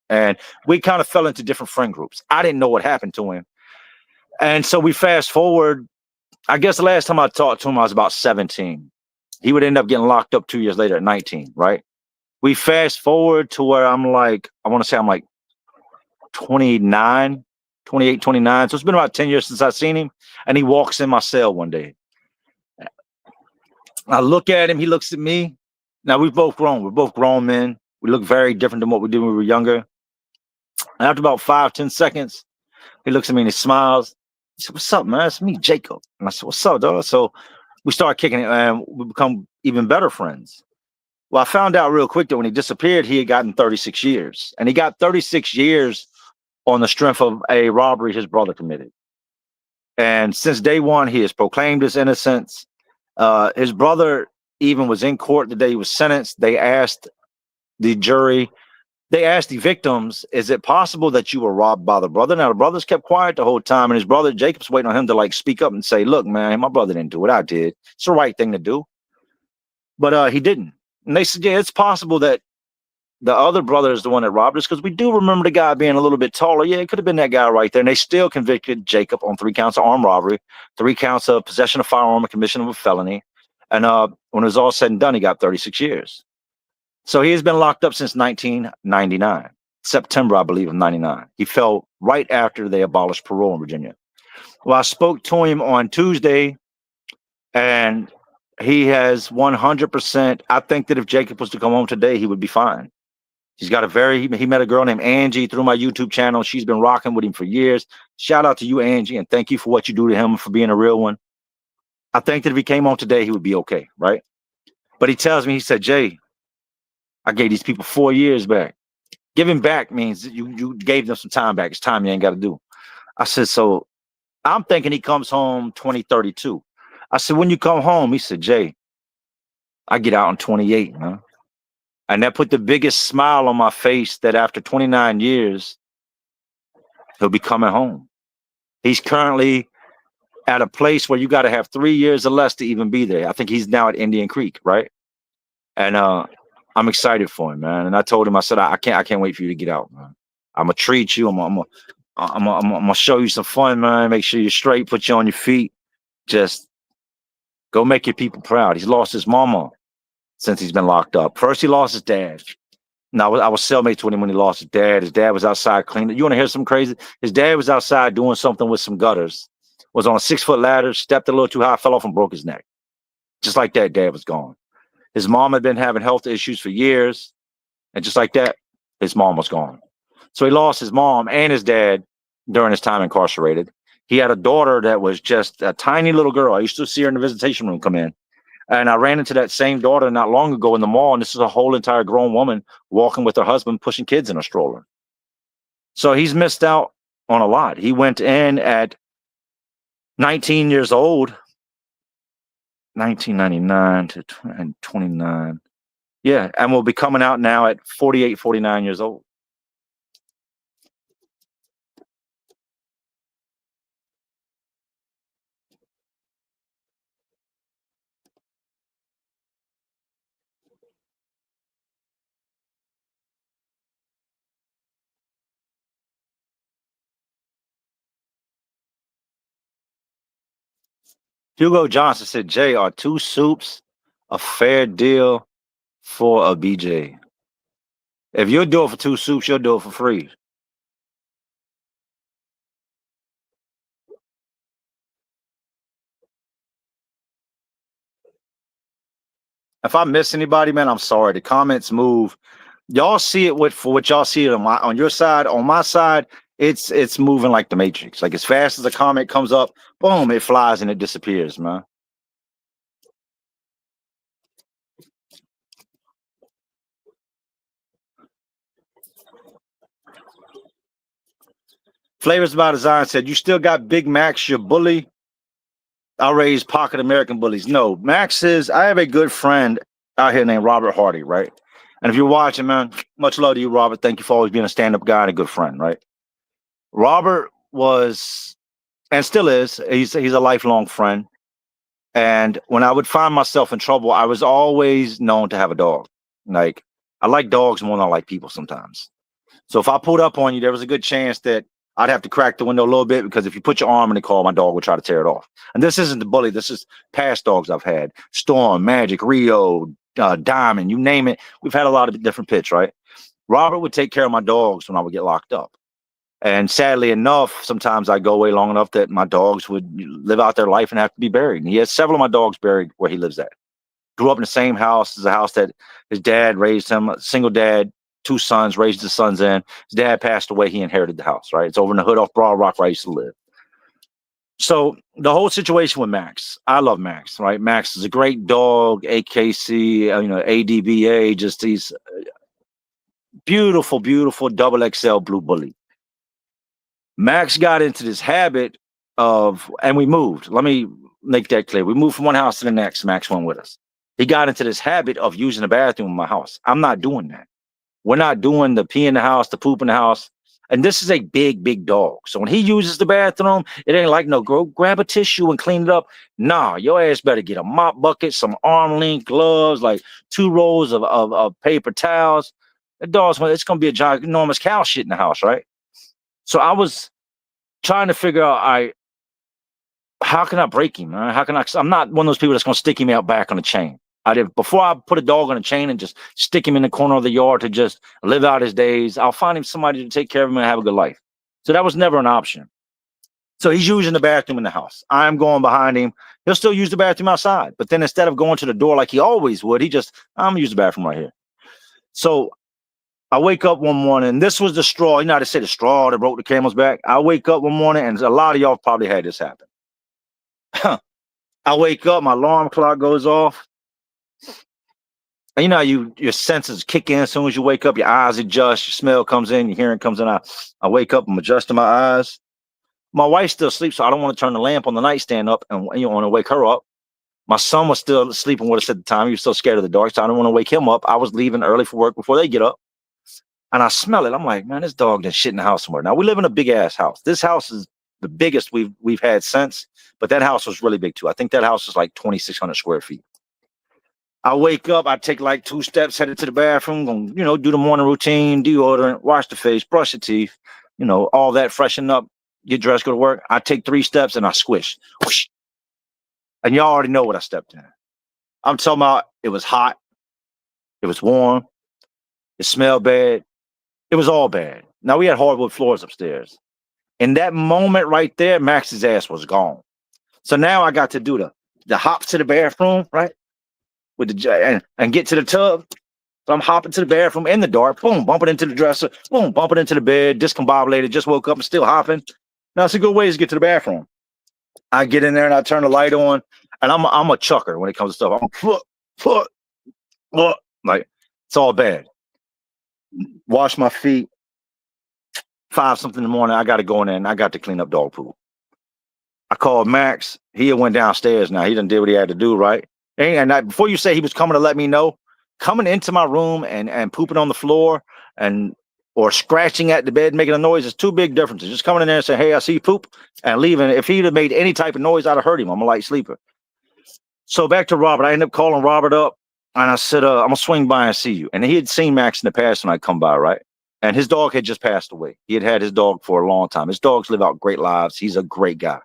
And we kind of fell into different friend groups. I didn't know what happened to him. And so we fast forward. I guess the last time I talked to him, I was about 17. He would end up getting locked up 2 years later at 19, right? We fast forward to where I'm 29, 28, 29. So it's been about 10 years since I've seen him. And he walks in my cell one day. I look at him. He looks at me. Now, we've both grown. We're both grown men. We look very different than what we did when we were younger. And after about 5-10 seconds, he looks at me and he smiles. He said, what's up, man? It's me, Jacob. And I said, what's up, dog? So we start kicking it and we become even better friends. Well, I found out real quick that when he disappeared, he had gotten 36 years. And he got 36 years on the strength of a robbery his brother committed. And since day one, he has proclaimed his innocence. His brother, even was in court the day he was sentenced, they asked the jury, they asked the victims, is it possible that you were robbed by the brother? Now, the brothers kept quiet the whole time, and his brother Jacob's waiting on him to like speak up and say, look, man, my brother didn't do it. I did. It's the right thing to do. But he didn't. And they said, yeah, it's possible that the other brother is the one that robbed us, because we do remember the guy being a little bit taller. Yeah, it could have been that guy right there. And they still convicted Jacob on 3 counts of armed robbery, 3 counts of possession of firearm and commission of a felony. And when it was all said and done, he got 36 years. So he has been locked up since 1999, September, I believe, of 99. He fell right after they abolished parole in Virginia. Well, I spoke to him on Tuesday, and he has 100%. I think that if Jacob was to come home today, he would be fine. He's got he met a girl named Angie through my YouTube channel. She's been rocking with him for years. Shout out to you, Angie, and thank you for what you do to him, for being a real one. I think that if he came home today, he would be okay, right? But he tells me, he said, Jay, I gave these people 4 years back. Giving back means you gave them some time back. It's time you ain't got to do. I said, so I'm thinking he comes home 2032. I said, when you come home, he said, Jay, I get out in 28, man. And that put the biggest smile on my face, that after 29 years, he'll be coming home. He's currently at a place where you got to have 3 years or less to even be there. I think he's now at Indian Creek, right? And I'm excited for him, man. And I told him, I said, I can't wait for you to get out, man. I'm gonna treat you. I'm gonna show you some fun, man. Make sure you're straight, put you on your feet. Just go make your people proud. He's lost his mama since he's been locked up. First, he lost his dad. Now, I was cellmates with him when he lost his dad. His dad was outside cleaning. You want to hear something crazy? His dad was outside doing something with some gutters, was on a 6-foot ladder, stepped a little too high, fell off and broke his neck. Just like that, dad was gone. His mom had been having health issues for years. And just like that, his mom was gone. So he lost his mom and his dad during his time incarcerated. He had a daughter that was just a tiny little girl. I used to see her in the visitation room come in. And I ran into that same daughter not long ago in the mall. And this is a whole entire grown woman walking with her husband, pushing kids in a stroller. So he's missed out on a lot. He went in at 19 years old, 1999 to 29. Yeah, and will be coming out now at 48, 49 years old. Hugo Johnson said, Jay, are 2 soups a fair deal for a BJ? If you'll do it for 2 soups, you'll do it for free. If I miss anybody, man, I'm sorry. The comments move. Y'all see it for what y'all see it on your side. On my side, it's moving like the Matrix. Like as fast as a comment comes up, boom, it flies and it disappears, man. Flavors by Design said, you still got Big Max, your bully? I raised pocket American bullies. No, Max is, I have a good friend out here named Robert Hardy, right? And if you're watching, man, much love to you, Robert. Thank you for always being a stand-up guy and a good friend, right? Robert was, and still is, he's a lifelong friend. And when I would find myself in trouble, I was always known to have a dog. Like, I like dogs more than I like people sometimes. So if I pulled up on you, there was a good chance that I'd have to crack the window a little bit, because if you put your arm in the car, my dog would try to tear it off. And this isn't the bully. This is past dogs I've had. Storm, Magic, Rio, Diamond, you name it. We've had a lot of different pits, right? Robert would take care of my dogs when I would get locked up. And sadly enough, sometimes I go away long enough that my dogs would live out their life and have to be buried. And he has several of my dogs buried where he lives at. Grew up in the same house as a house that his dad raised him, a single dad, 2 sons, raised his sons in. His dad passed away. He inherited the house, right? It's over in the hood off Broad Rock where I used to live. So the whole situation with Max, I love Max, right? Max is a great dog, AKC, ADBA, just these beautiful, beautiful double XL blue bully. Max got into this habit of, and we moved. Let me make that clear. We moved from one house to the next. Max went with us. He got into this habit of using the bathroom in my house. I'm not doing that. We're not doing the pee in the house, the poop in the house. And this is a big, big dog. So when he uses the bathroom, it ain't like, no, go grab a tissue and clean it up. Nah, your ass better get a mop bucket, some arm length gloves, like 2 rolls of paper towels. The dog's, it's going to be a giant, enormous cow shit in the house, right? So I was trying to figure out, how can I break him, man? How can I'm not one of those people that's going to stick him out back on a chain. Before I put a dog on a chain and just stick him in the corner of the yard to just live out his days, I'll find him somebody to take care of him and have a good life. So that was never an option. So he's using the bathroom in the house. I'm going behind him. He'll still use the bathroom outside. But then instead of going to the door like he always would, I'm going to use the bathroom right here. So I wake up one morning, and this was the straw. You know how to say the straw that broke the camel's back? I wake up one morning, and a lot of y'all probably had this happen. I wake up, my alarm clock goes off. And you know, your senses kick in as soon as you wake up, your eyes adjust, your smell comes in, your hearing comes in. I wake up, I'm adjusting my eyes. My wife still sleeps, so I don't want to turn the lamp on the nightstand up and want to wake her up. My son was still sleeping with us at the time. He was still scared of the dark, so I don't want to wake him up. I was leaving early for work before they get up. And I smell it. I'm like, man, this dog done shit in the house somewhere. Now we live in a big ass house. This house is the biggest we've had since, but that house was really big too. I think that house is like 2,600 square feet. I wake up, I take like 2 steps, headed to the bathroom, gonna, do the morning routine, deodorant, wash the face, brush your teeth, all that, freshen up, get dressed, go to work. I take 3 steps and I squish. Whoosh. And y'all already know what I stepped in. I'm talking about it was hot, it was warm, it smelled bad, it was all bad. Now we had hardwood floors upstairs. In that moment right there, Max's ass was gone. So now I got to do the hop to the bathroom, right? With and get to the tub. So I'm hopping to the bathroom in the dark, boom, bumping into the dresser, boom, bumping into the bed, discombobulated, just woke up and still hopping. Now it's a good way to get to the bathroom. I get in there and I turn the light on, and I'm a chucker when it comes to stuff. I'm like, it's all bad. Wash my feet. 5 something in the morning, I got to go in there and I got to clean up dog poop. I called Max. He went downstairs now. He done did what he had to do, right? And before you say he was coming to let me know, coming into my room and pooping on the floor or scratching at the bed, making a noise is 2 big differences. Just coming in there and saying, hey, I see you poop, and leaving. If he'd have made any type of noise, I'd have heard him. I'm a light sleeper. So back to Robert. I ended up calling Robert up, and I said, I'm going to swing by and see you. And he had seen Max in the past when I come by, right? And his dog had just passed away. He had his dog for a long time. His dogs live out great lives. He's a great guy.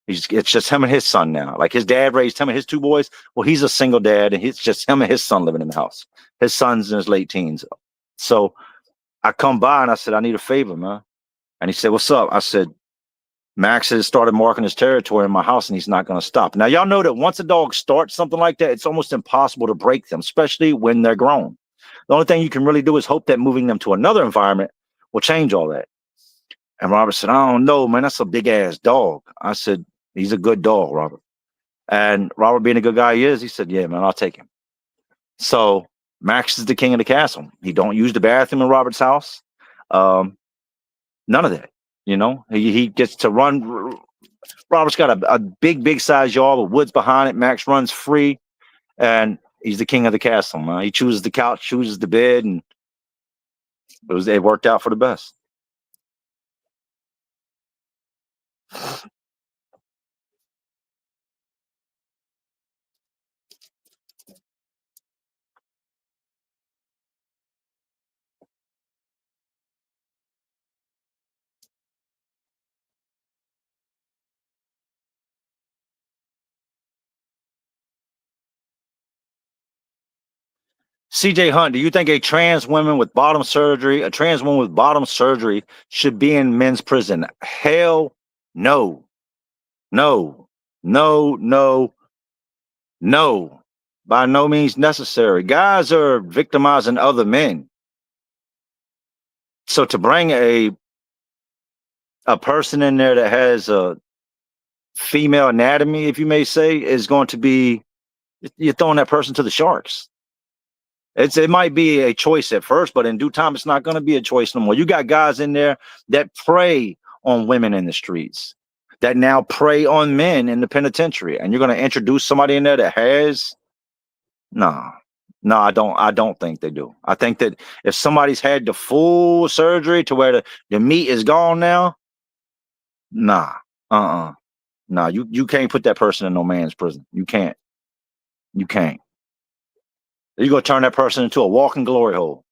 It's just him and his son now. Like his dad raised him and his 2 boys. Well, he's a single dad, and it's just him and his son living in the house. His son's in his late teens. So I come by and I said, I need a favor, man. And he said, what's up? I said, Max has started marking his territory in my house and he's not going to stop. Now, y'all know that once a dog starts something like that, it's almost impossible to break them, especially when they're grown. The only thing you can really do is hope that moving them to another environment will change all that. And Robert said, I don't know, man. That's a big ass dog. I said, he's a good dog, Robert. And Robert, being a good guy he is, he said, yeah, man, I'll take him. So Max is the king of the castle. He don't use the bathroom in Robert's house. None of that. He gets to run. Robert's got a big size yard with woods behind it. Max runs free, and he's the king of the castle, man. He chooses the couch, chooses the bed, and it worked out for the best. CJ Hunt, do you think a trans woman with bottom surgery should be in men's prison? Hell no. No. No, no, no. By no means necessary. Guys are victimizing other men. So to bring a person in there that has a female anatomy, if you may say, is going to be, you're throwing that person to the sharks. It might be a choice at first, but in due time, it's not going to be a choice no more. You got guys in there that prey on women in the streets, that now prey on men in the penitentiary, and you're going to introduce somebody in there that has Nah. No, I don't think they do. I think that if somebody's had the full surgery to where the meat is gone now, nah. Uh-uh. Nah, you can't put that person in no man's prison. You can't. You can't. You're gonna turn that person into a walking glory hole.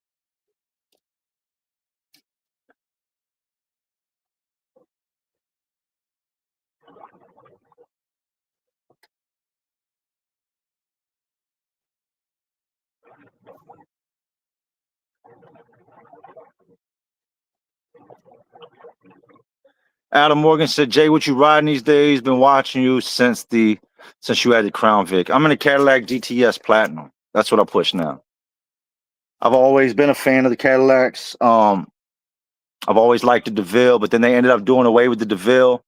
Adam Morgan said, Jay, what you riding these days? Been watching you since you had the Crown Vic. I'm in a Cadillac GTS Platinum. That's what I push now. I've always been a fan of the Cadillacs. I've always liked the DeVille, but then they ended up doing away with the DeVille,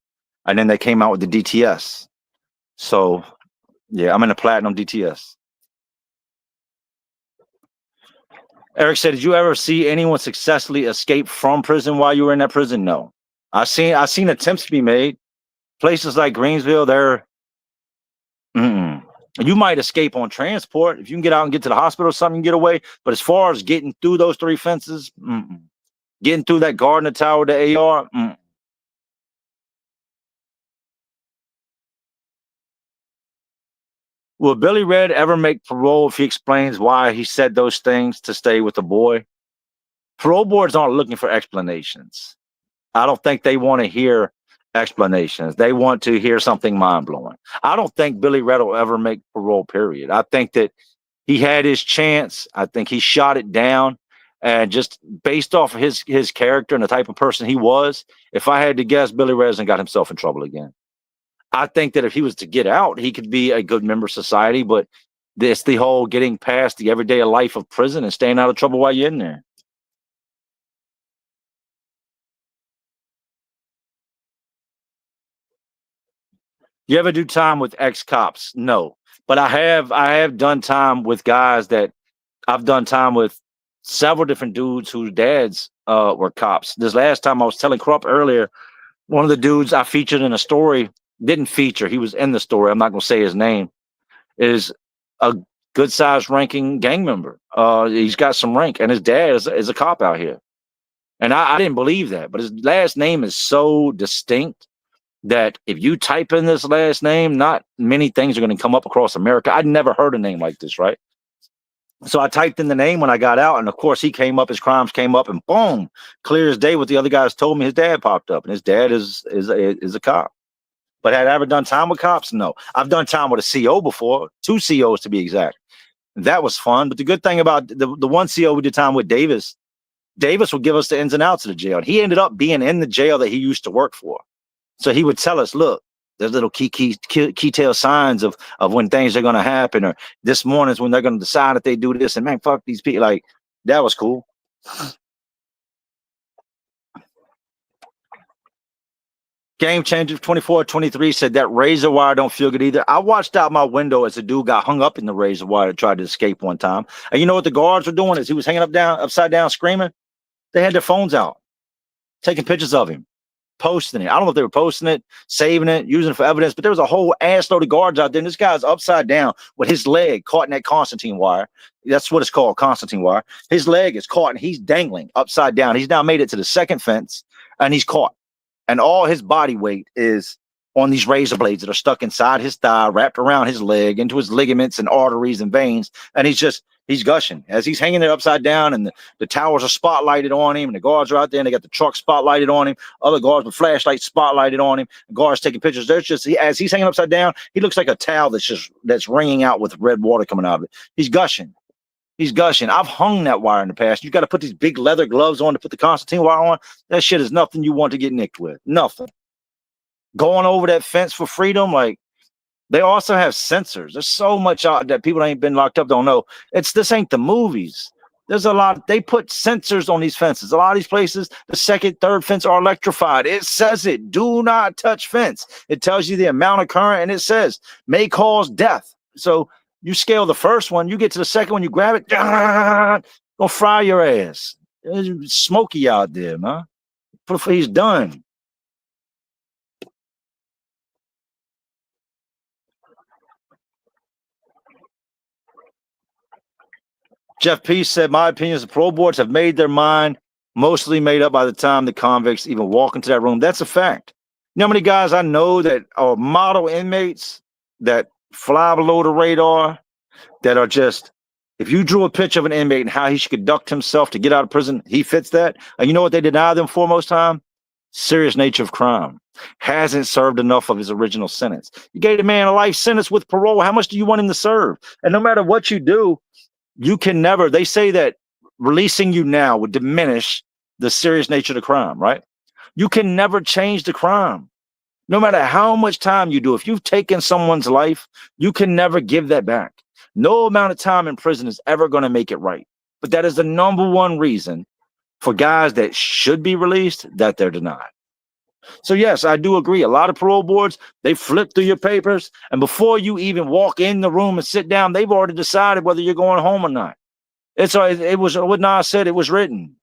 and then they came out with the DTS. So yeah, I'm in a Platinum DTS. Eric said, did you ever see anyone successfully escape from prison while you were in that prison? No. I seen attempts to be made. Places like Greensville, they're mm-mm. You might escape on transport if you can get out and get to the hospital or something, you can get away. But as far as getting through those three fences, getting through that Gardner Tower, the AR, will Billy Red ever make parole if he explains why he said those things to stay with the boy? Parole boards aren't looking for explanations. I don't think they want to hear explanations. They want to hear something mind blowing. I don't think Billy Red will ever make parole, period. I think that he had his chance. I think he shot it down. And just based off of his character and the type of person he was, if I had to guess, Billy Red hasn't got himself in trouble again. I think that if he was to get out, he could be a good member of society. But it's the whole getting past the everyday life of prison and staying out of trouble while you're in there. You ever do time with ex cops? No, but I have done time with guys that I've done time with several different dudes whose dads were cops. This last time I was telling Krupp earlier, one of the dudes I featured in a story didn't feature. He was in the story. I'm not going to say his name. Is a good sized ranking gang member. He's got some rank, and his dad is a cop out here. And I didn't believe that, but his last name is so distinct that if you type in this last name, not many things are going to come up across America. I'd never heard a name like this, right? So I typed in the name when I got out, and of course he came up, his crimes came up, and boom, clear as day. What the other guys told me, his dad popped up, and his dad is a cop. But had I ever done time with cops? No. I've done time with a CO before, 2 COs to be exact. That was fun. But the good thing about the one CO we did time with, Davis would give us the ins and outs of the jail. He ended up being in the jail that he used to work for. So he would tell us, look, there's little key tail signs of when things are going to happen, or this morning's when they're going to decide if they do this. And man, fuck these people. Like, that was cool. Game Changer 2423 said that razor wire don't feel good either. I watched out my window as a dude got hung up in the razor wire, tried to escape one time. And you know what the guards were doing as he was hanging upside down, screaming? They had their phones out, taking pictures of him, posting it. I don't know if they were posting it, saving it, using it for evidence, but there was a whole ass load of guards out there. And this guy's upside down with his leg caught in that Constantine wire. That's what it's called, Constantine wire. His leg is caught and he's dangling upside down. He's now made it to the second fence and he's caught. And all his body weight is on these razor blades that are stuck inside his thigh, wrapped around his leg, into his ligaments and arteries and veins. And he's gushing as he's hanging there upside down, and the towers are spotlighted on him, and the guards are out there, and they got the truck spotlighted on him. Other guards with flashlights spotlighted on him. The guards taking pictures. As he's hanging upside down, he looks like a towel that's wringing out with red water coming out of it. He's gushing. He's gushing. I've hung that wire in the past. You got to put these big leather gloves on to put the Constantine wire on. That shit is nothing you want to get nicked with. Nothing. Going over that fence for freedom, like, they also have sensors. There's so much out that people that ain't been locked up don't know. This ain't the movies. There's a lot. They put sensors on these fences. A lot of these places, the second, third fence are electrified. It says it. Do not touch fence. It tells you the amount of current, and it says may cause death. So you scale the first one, you get to the second one, you grab it, gonna fry your ass. It's smoky out there, man. He's done. Jeff Peace said, my opinion is the parole boards have made their mind mostly made up by the time the convicts even walk into that room. That's a fact. You know how many guys I know that are model inmates that fly below the radar, that are just, if you drew a picture of an inmate and how he should conduct himself to get out of prison, he fits that. And you know what they deny them for most time? Serious nature of crime. Hasn't served enough of his original sentence. You gave the man a life sentence with parole. How much do you want him to serve? And no matter what you do, you can never, they say that releasing you now would diminish the serious nature of the crime, right? You can never change the crime. No matter how much time you do, if you've taken someone's life, you can never give that back. No amount of time in prison is ever going to make it right. But that is the number one reason for guys that should be released that they're denied. So yes, I do agree. A lot of parole boards, they flip through your papers, and before you even walk in the room and sit down, they've already decided whether you're going home or not. It was what Nas said, it was written.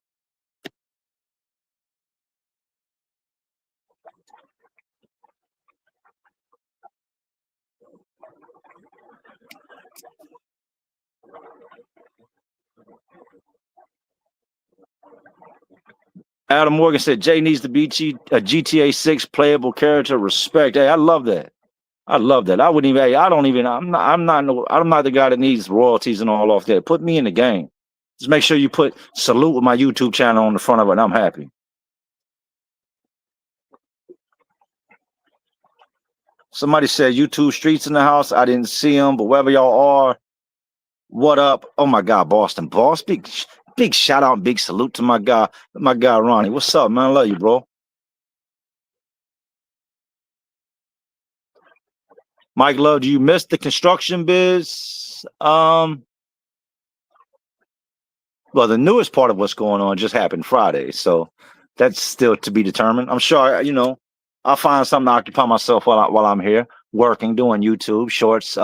Adam Morgan said Jay needs to be a GTA 6 playable character. Respect. Hey, I love that. I love that. I wouldn't even. Hey, I don't even. I'm not the guy that needs royalties and all off that. Put me in the game. Just make sure you put salute with my YouTube channel on the front of it, and I'm happy. Somebody said YouTube streets in the house. I didn't see them, but wherever y'all are, what up? Oh my God, Boston boss. Big shout out, and big salute to my guy Ronnie. What's up, man? I love you, bro. Mike Love, do you miss the construction biz? Well, the newest part of what's going on just happened Friday, so that's still to be determined. I'm sure, I'll find something to occupy myself while I'm here working, doing YouTube shorts,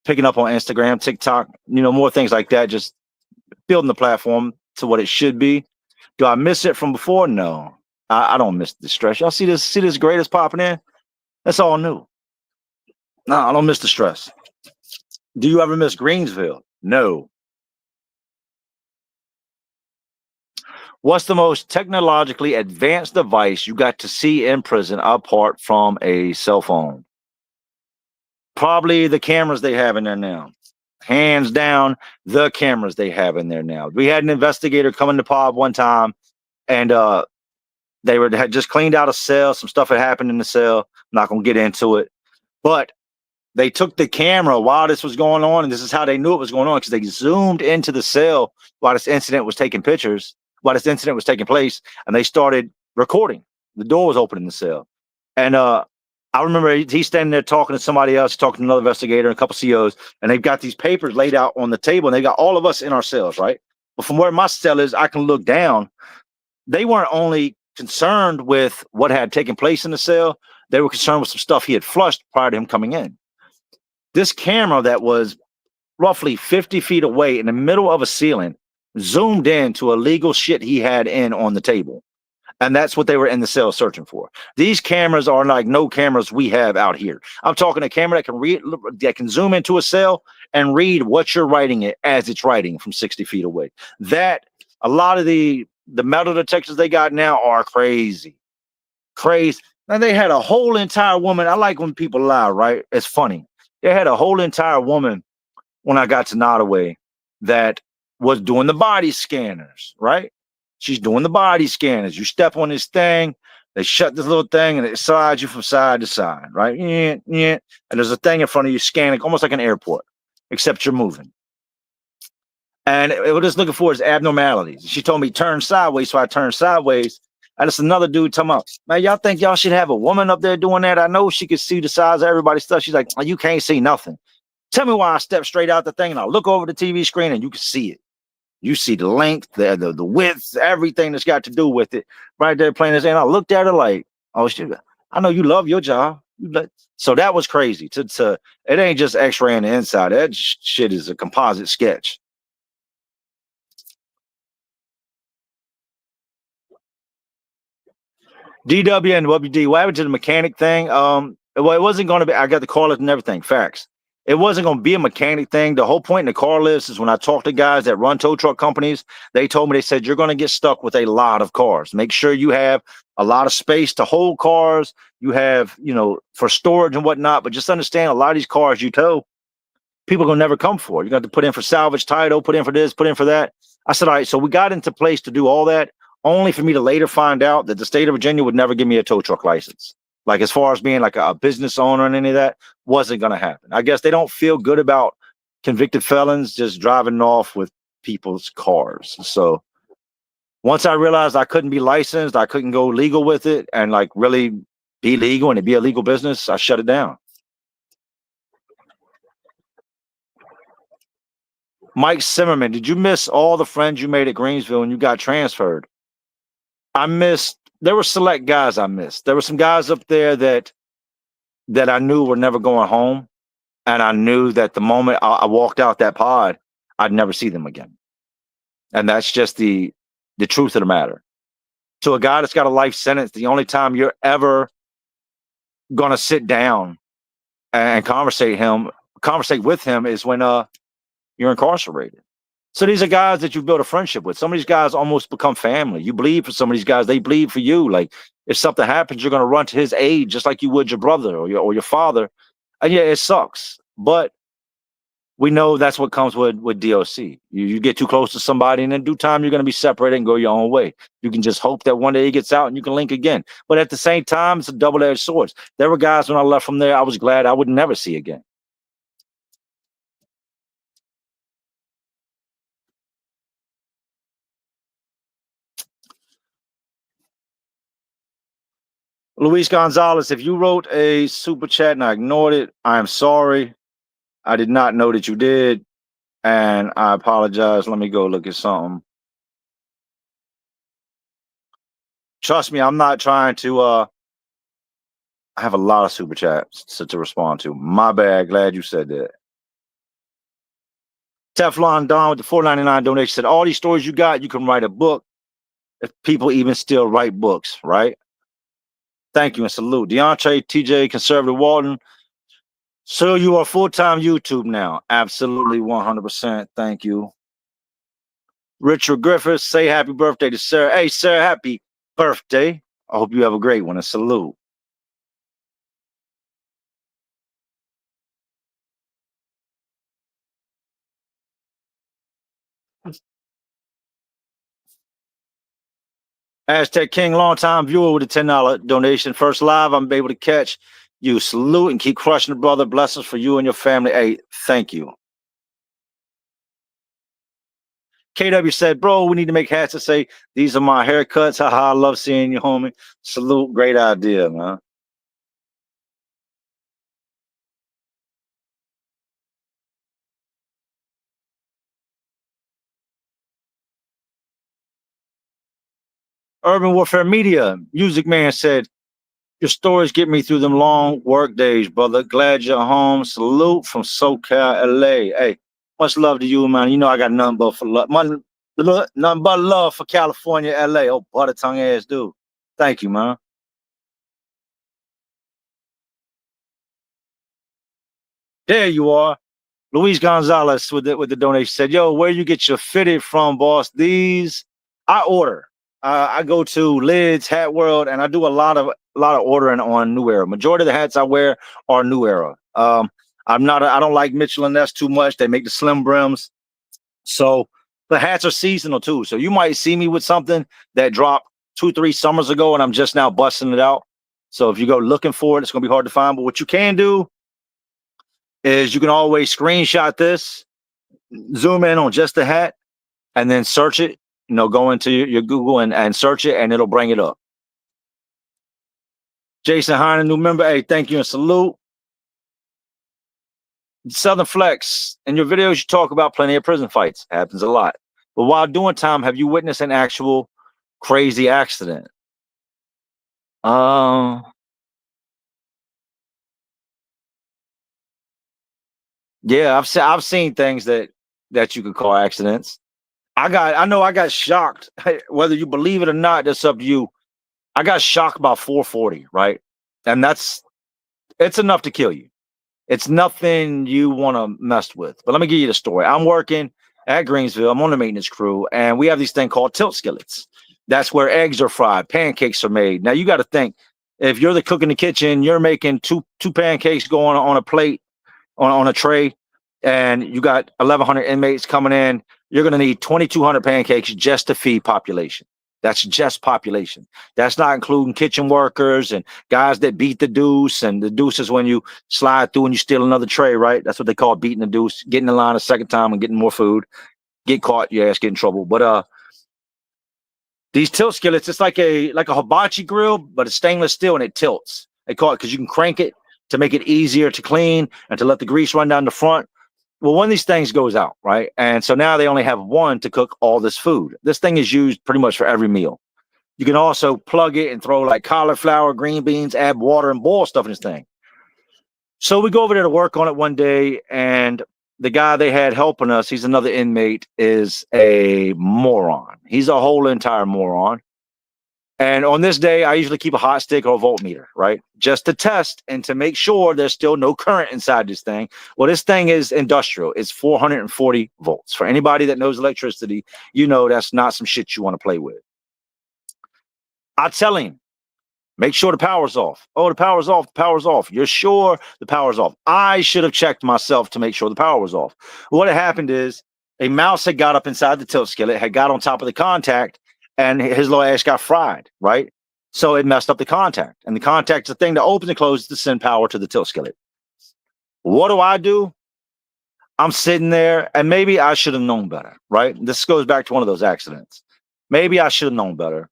picking up on Instagram, TikTok, more things like that. Just building the platform to what it should be. Do I miss it from before? No, I don't miss the stress. Y'all see this greatest popping in? That's all new. No, I don't miss the stress. Do you ever miss Greensville? No. What's the most technologically advanced device you got to see in prison apart from a cell phone? Probably the cameras they have in there now. Hands down, the cameras they have in there now. We had an investigator come into pod one time, and they had just cleaned out a cell. Some stuff had happened in the cell. I'm not going to get into it. But they took the camera while this was going on, and this is how they knew it was going on, because they zoomed into the cell while this incident was taking pictures, while this incident was taking place, and they started recording. The door was open in the cell. And I remember he's standing there talking to somebody else, talking to another investigator, and a couple COs, and they've got these papers laid out on the table, and they got all of us in our cells, right? But from where my cell is, I can look down. They weren't only concerned with what had taken place in the cell, they were concerned with some stuff he had flushed prior to him coming in. This camera that was roughly 50 feet away in the middle of a ceiling zoomed in to illegal shit he had in on the table. And that's what they were in the cell searching for. These cameras are like no cameras we have out here. I'm talking a camera that can read, that can zoom into a cell and read what you're writing it as it's writing from 60 feet away. That, a lot of the metal detectors they got now are crazy. Crazy. And they had a whole entire woman. I like when people lie, right? It's funny. They had a whole entire woman when I got to Nottoway that was doing the body scanners, right? She's doing the body scanners. You step on this thing, they shut this little thing and it slides you from side to side, right? Yeah, yeah. And there's a thing in front of you scanning, almost like an airport, except you're moving. And what it's looking for is abnormalities. She told me turn sideways, so I turned sideways. And it's another dude talking about, man, y'all think y'all should have a woman up there doing that? I know she could see the size of everybody's stuff. She's like, oh, you can't see nothing. Tell me why I step straight out the thing and I look over the TV screen and you can see it. You see the length, the width, everything that's got to do with it right there playing this. And I looked at her like, oh, shit, I know you love your job. So that was crazy. It ain't just x-ray on the inside. That shit is a composite sketch. DW and WD, what happened to the mechanic thing? Well, it wasn't going to be, I got the call it and everything, facts. It wasn't going to be a mechanic thing. The whole point in the car list is when I talked to guys that run tow truck companies, they told me, they said, you're going to get stuck with a lot of cars. Make sure you have a lot of space to hold cars. You have, for storage and whatnot, but just understand a lot of these cars you tow, people are going to never come for. You're going to have to put in for salvage title, put in for this, put in for that. I said, all right, so we got into place to do all that, only for me to later find out that the state of Virginia would never give me a tow truck license. Like, as far as being like a business owner and any of that, wasn't going to happen. I guess they don't feel good about convicted felons just driving off with people's cars. So once I realized I couldn't be licensed, I couldn't go legal with it and like really be legal and it be a legal business, I shut it down. Mike Zimmerman, did you miss all the friends you made at Greensville when you got transferred? There were select guys I missed. There were some guys up there that I knew were never going home. And I knew that the moment I walked out that pod, I'd never see them again. And that's just the truth of the matter. To a guy that's got a life sentence, the only time you're ever going to sit down and conversate with him is when you're incarcerated. So these are guys that you've built a friendship with. Some of these guys almost become family. You bleed for some of these guys. They bleed for you. Like, if something happens, you're going to run to his aid just like you would your brother or your father. And yeah, it sucks. But we know that's what comes with DOC. You get too close to somebody, and in due time, you're going to be separated and go your own way. You can just hope that one day he gets out and you can link again. But at the same time, it's a double-edged sword. There were guys when I left from there I was glad I would never see again. Luis Gonzalez, if you wrote a super chat and I ignored it, I am sorry. I did not know that you did, and I apologize. Let me go look at something. Trust me, I'm not trying to I have a lot of super chats to respond to. My bad. Glad you said that. Teflon Don with the $4.99 donation said, all these stories you got, you can write a book if people even still write books, right? Thank you and salute. DeAndre, TJ, Conservative Walton. So you are full-time YouTube now. Absolutely 100%. Thank you. Richard Griffiths, say happy birthday to Sarah. Hey, Sarah, happy birthday. I hope you have a great one and salute. Aztec King, longtime viewer with a $10 donation. First live, I'm able to catch you. Salute and keep crushing it, brother. Blessings for you and your family. Hey, thank you. KW said, bro, we need to make hats that say, these are my haircuts. Haha, I love seeing you, homie. Salute. Great idea, man. Urban Warfare Media, Music Man said, your stories get me through them long work days, brother. Glad you're home. Salute from SoCal, LA. Hey, much love to you, man. You know I got nothing but nothing but love for California, LA. Oh, butter tongue ass dude. Thank you, man. There you are. Luis Gonzalez with the donation said, yo, where you get your fitted from, boss? These I order. I go to Lids, Hat World, and I do a lot of ordering on New Era. Majority of the hats I wear are New Era. I don't like Mitchell and Ness too much. They make the slim brims. So the hats are seasonal too. So you might see me with something that dropped 2-3 summers ago and I'm just now busting it out. So if you go looking for it, it's gonna be hard to find. But what you can do is you can always screenshot this, zoom in on just the hat, and then search it. Go into your Google and search it, and it'll bring it up. Jason Hine, new member. Hey, thank you and salute. Southern Flex, in your videos, you talk about plenty of prison fights. Happens a lot. But while doing time, have you witnessed an actual crazy accident? Yeah, I've seen things that you could call accidents. I know I got shocked. Whether you believe it or not, that's up to you. I got shocked by 440, right? And it's enough to kill you. It's nothing you want to mess with. But let me give you the story. I'm working at Greensville. I'm on the maintenance crew, and we have these thing called tilt skillets. That's where eggs are fried, pancakes are made. Now you got to think, if you're the cook in the kitchen, you're making two pancakes going on a plate on a tray, and you got 1,100 inmates coming in. You're going to need 2,200 pancakes just to feed population. That's just population. That's not including kitchen workers and guys that beat the deuce. And the deuce is when you slide through and you steal another tray, right? That's what they call beating the deuce, getting in line a second time and getting more food. Get caught, your ass get in trouble. But these tilt skillets, it's like a hibachi grill, but it's stainless steel and it tilts. They call it because you can crank it to make it easier to clean and to let the grease run down the front. Well, one of these things goes out, right? And so now they only have one to cook all this food. This thing is used pretty much for every meal. You can also plug it and throw like cauliflower, green beans, add water and boil stuff in this thing. So we go over there to work on it one day, and the guy they had helping us, he's another inmate, is a moron. He's a whole entire moron. And on this day, I usually keep a hot stick or a voltmeter, right? Just to test and to make sure there's still no current inside this thing. Well, this thing is industrial. It's 440 volts. For anybody that knows electricity, you know that's not some shit you want to play with. I tell him, make sure the power's off. Oh, the power's off. The power's off. You're sure the power's off? I should have checked myself to make sure the power was off. What had happened is a mouse had got up inside the tilt skillet, had got on top of the contact, and his little ass got fried, right? So it messed up the contact. And the contact's the thing that opens and closes to send power to the tilt skillet. What do? I'm sitting there, and maybe I should have known better, right? This goes back to one of those accidents. Maybe I should have known better.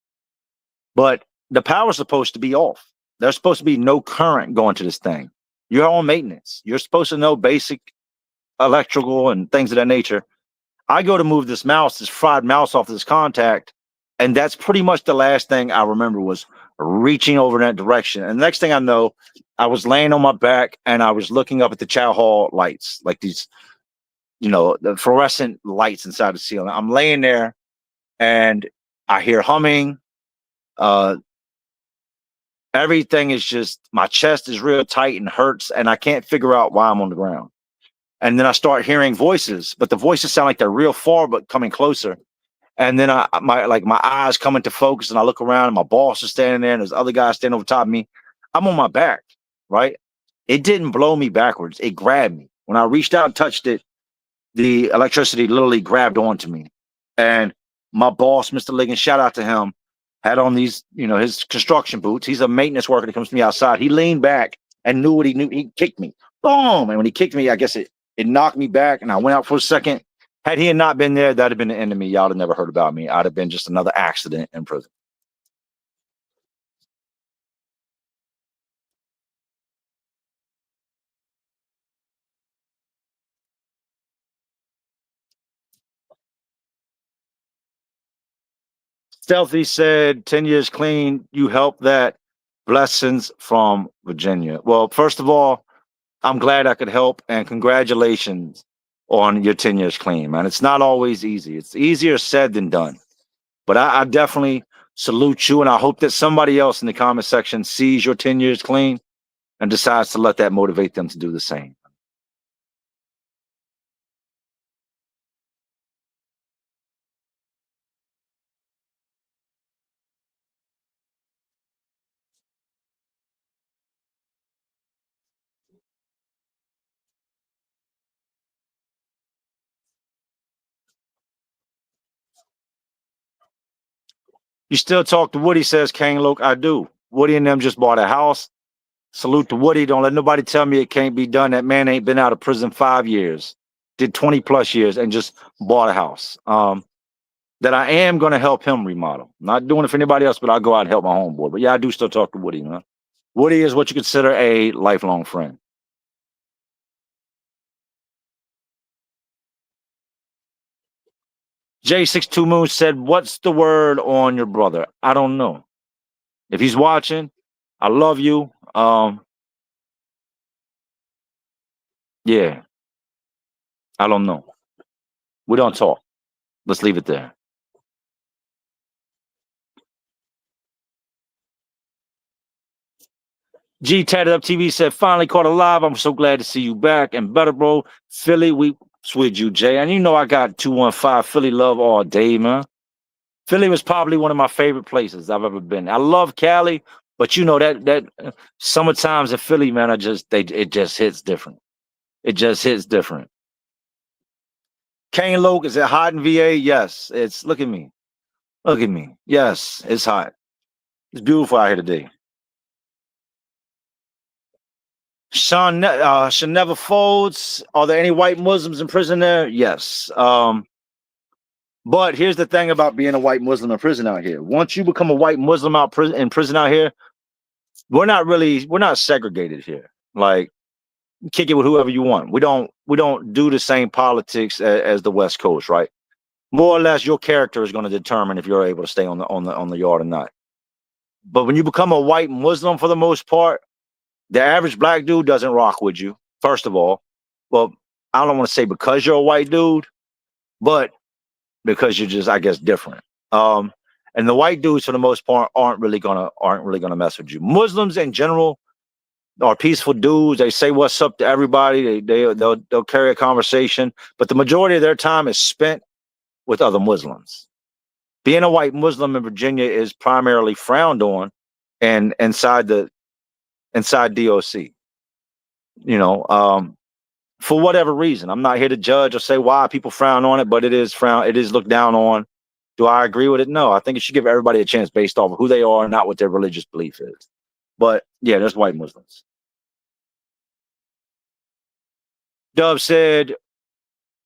But the power's supposed to be off. There's supposed to be no current going to this thing. You're on maintenance. You're supposed to know basic electrical and things of that nature. I go to move this mouse, this fried mouse off this contact, and that's pretty much the last thing I remember was reaching over in that direction. And the next thing I know, I was laying on my back and I was looking up at the chow hall lights, like these, the fluorescent lights inside the ceiling. I'm laying there and I hear humming. Everything is just, my chest is real tight and hurts, and I can't figure out why I'm on the ground. And then I start hearing voices, but the voices sound like they're real far, but coming closer. And then my eyes come into focus, and I look around, and my boss is standing there, and there's other guys standing over top of me. I'm on my back, right? It didn't blow me backwards. It grabbed me. When I reached out and touched it, the electricity literally grabbed onto me. And my boss, Mr. Liggins, shout out to him, had on these, his construction boots. He's a maintenance worker that comes to me outside. He leaned back and knew what he knew. He kicked me. Boom. And when he kicked me, I guess it knocked me back, and I went out for a second. Had he not been there, that'd have been the end of me. Y'all would have never heard about me. I'd have been just another accident in prison. Stealthy said, 10 years clean. You helped that. Blessings from Virginia. Well, first of all, I'm glad I could help, and congratulations on your 10 years clean, man. It's not always easy. It's easier said than done. But I definitely salute you, and I hope that somebody else in the comment section sees your 10 years clean and decides to let that motivate them to do the same. You still talk to Woody, says Kane Loke. I do. Woody and them just bought a house. Salute to Woody. Don't let nobody tell me it can't be done. That man ain't been out of prison 5 years. Did 20 plus years and just bought a house. That I am going to help him remodel. Not doing it for anybody else, but I'll go out and help my homeboy. But yeah, I do still talk to Woody, man. Woody is what you consider a lifelong friend. J62 Moon said, what's the word on your brother? I don't know. If he's watching, I love you. Yeah, I don't know. We don't talk. Let's leave it there. G Tatted Up TV said, finally caught alive. I'm so glad to see you back and better, bro. Philly, we with you, Jay. And you know I got 215 Philly love all day, man. Philly was probably one of my favorite places I've ever been. I love Cali, but you know that summertimes in Philly, man, it just hits different. It just hits different. Kane Loke, is it hot in VA? Yes. It's look at me. Look at me. Yes, it's hot. It's beautiful out here today. Sean never folds. Are there any white Muslims in prison there? Yes. But here's the thing about being a white Muslim in prison out here. Once you become a white Muslim in prison out here, we're not segregated here. Like, kick it with whoever you want. We don't do the same politics as the West Coast, right? More or less, your character is going to determine if you're able to stay on the yard or not. But when you become a white Muslim, for the most part, the average black dude doesn't rock with you. First of all, well, I don't want to say because you're a white dude, but because you're just, I guess, different. And the white dudes, for the most part, aren't really gonna mess with you. Muslims in general are peaceful dudes. They say what's up to everybody. They'll carry a conversation, but the majority of their time is spent with other Muslims. Being a white Muslim in Virginia is primarily frowned on, and inside DOC. You know, for whatever reason, I'm not here to judge or say why people frown on it, but it is frown. It is looked down on. Do I agree with it? No. I think it should give everybody a chance based off of who they are, not what their religious belief is. But yeah, there's white Muslims. Dub said,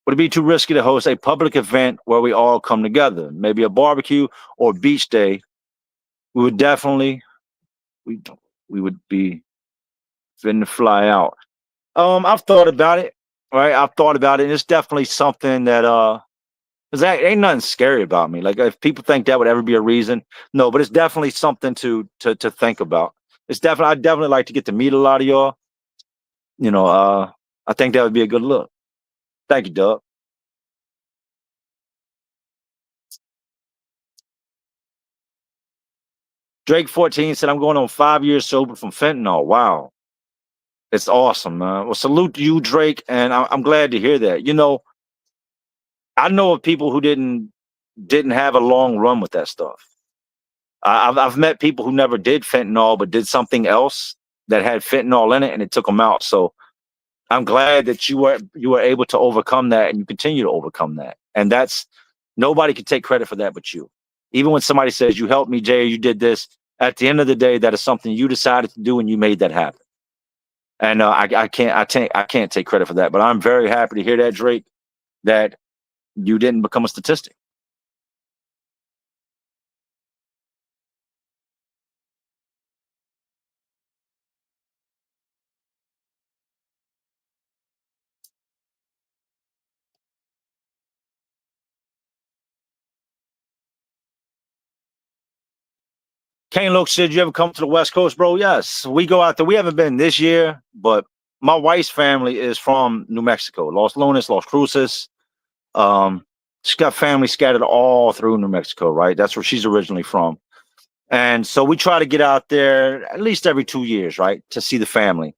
would it be too risky to host a public event where we all come together? Maybe a barbecue or beach day. We would definitely, we, we would be fitting to fly out. I've thought about it, right? I've thought about it, and it's definitely something that, because ain't nothing scary about me. Like if people think that would ever be a reason, no, but it's definitely something to think about. It's definitely, I'd definitely like to get to meet a lot of y'all. You know, I think that would be a good look. Thank you, Doug. Drake 14 said, I'm going on 5 years sober from fentanyl. Wow. It's awesome, man. Well, salute to you, Drake. And I'm glad to hear that. You know, I know of people who didn't have a long run with that stuff. I've met people who never did fentanyl, but did something else that had fentanyl in it and it took them out. So I'm glad that you were able to overcome that and you continue to overcome that. And that's nobody can take credit for that but you. Even when somebody says you helped me, Jay, you did this, at the end of the day, that is something you decided to do and you made that happen. And I can't take credit for that. But I'm very happy to hear that, Drake, that you didn't become a statistic. Kane Loke said, you ever come to the West Coast, bro? Yes. We go out there. We haven't been this year, but my wife's family is from New Mexico, Los Lunas, Los Cruces. She's got family scattered all through New Mexico, right? That's where she's originally from. And so we try to get out there at least every 2 years, right? To see the family.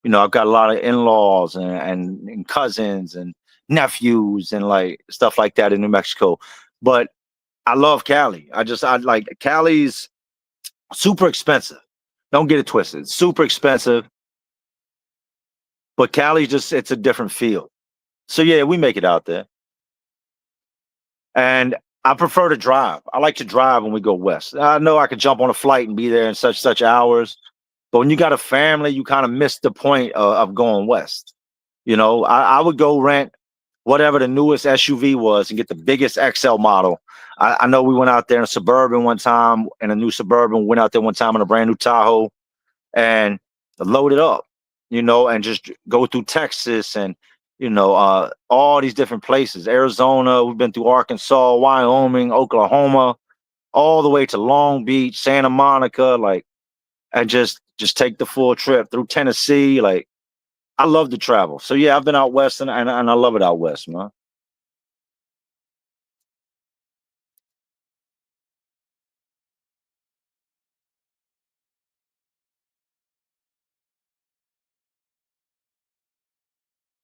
You know, I've got a lot of in-laws and cousins and nephews and like stuff like that in New Mexico. But I love Cali. I like Cali's super expensive. Don't get it twisted. Super expensive. But Cali's just, it's a different feel. So yeah, we make it out there. And I prefer to drive. I like to drive when we go west. I know I could jump on a flight and be there in such hours, but when you got a family, you kind of miss the point of going west. You know, I would go rent whatever the newest SUV was and get the biggest XL model. I know we went out there in a Suburban one time, in a new Suburban. Went out there one time in a brand new Tahoe and load it up, you know, and just go through Texas and all these different places. Arizona, we've been through Arkansas, Wyoming, Oklahoma, all the way to Long Beach, Santa Monica, like, and just take the full trip through Tennessee. Like, I love to travel. So yeah, I've been out west and I love it out west, man.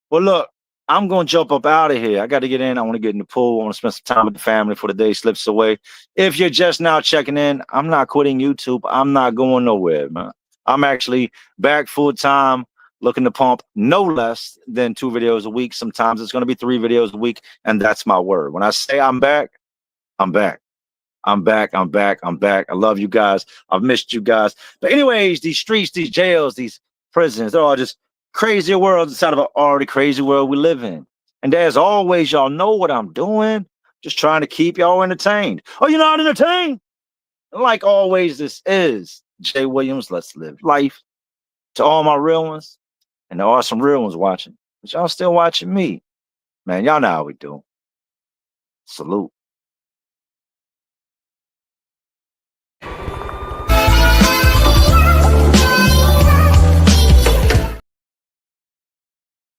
Well, look, I'm gonna jump up out of here. I got to get in. I want to get in the pool. I want to spend some time with the family before the day slips away. If you're just now checking in, I'm not quitting YouTube. I'm not going nowhere, man. I'm actually back full time, looking to pump no less than 2 videos a week. Sometimes it's gonna be 3 videos a week, and that's my word. When I say I'm back, I'm back. I'm back. I'm back. I'm back. I love you guys. I've missed you guys. But anyways, these streets, these jails, these prisons, they're all just crazier worlds inside of an already crazy world we live in. And as always, y'all know what I'm doing. Just trying to keep y'all entertained. Oh, you're not entertained? Like always, this is Jay Williams. Let's live life. To all my real ones, and there are some real ones watching. But y'all still watching me. Man, y'all know how we do. Salute.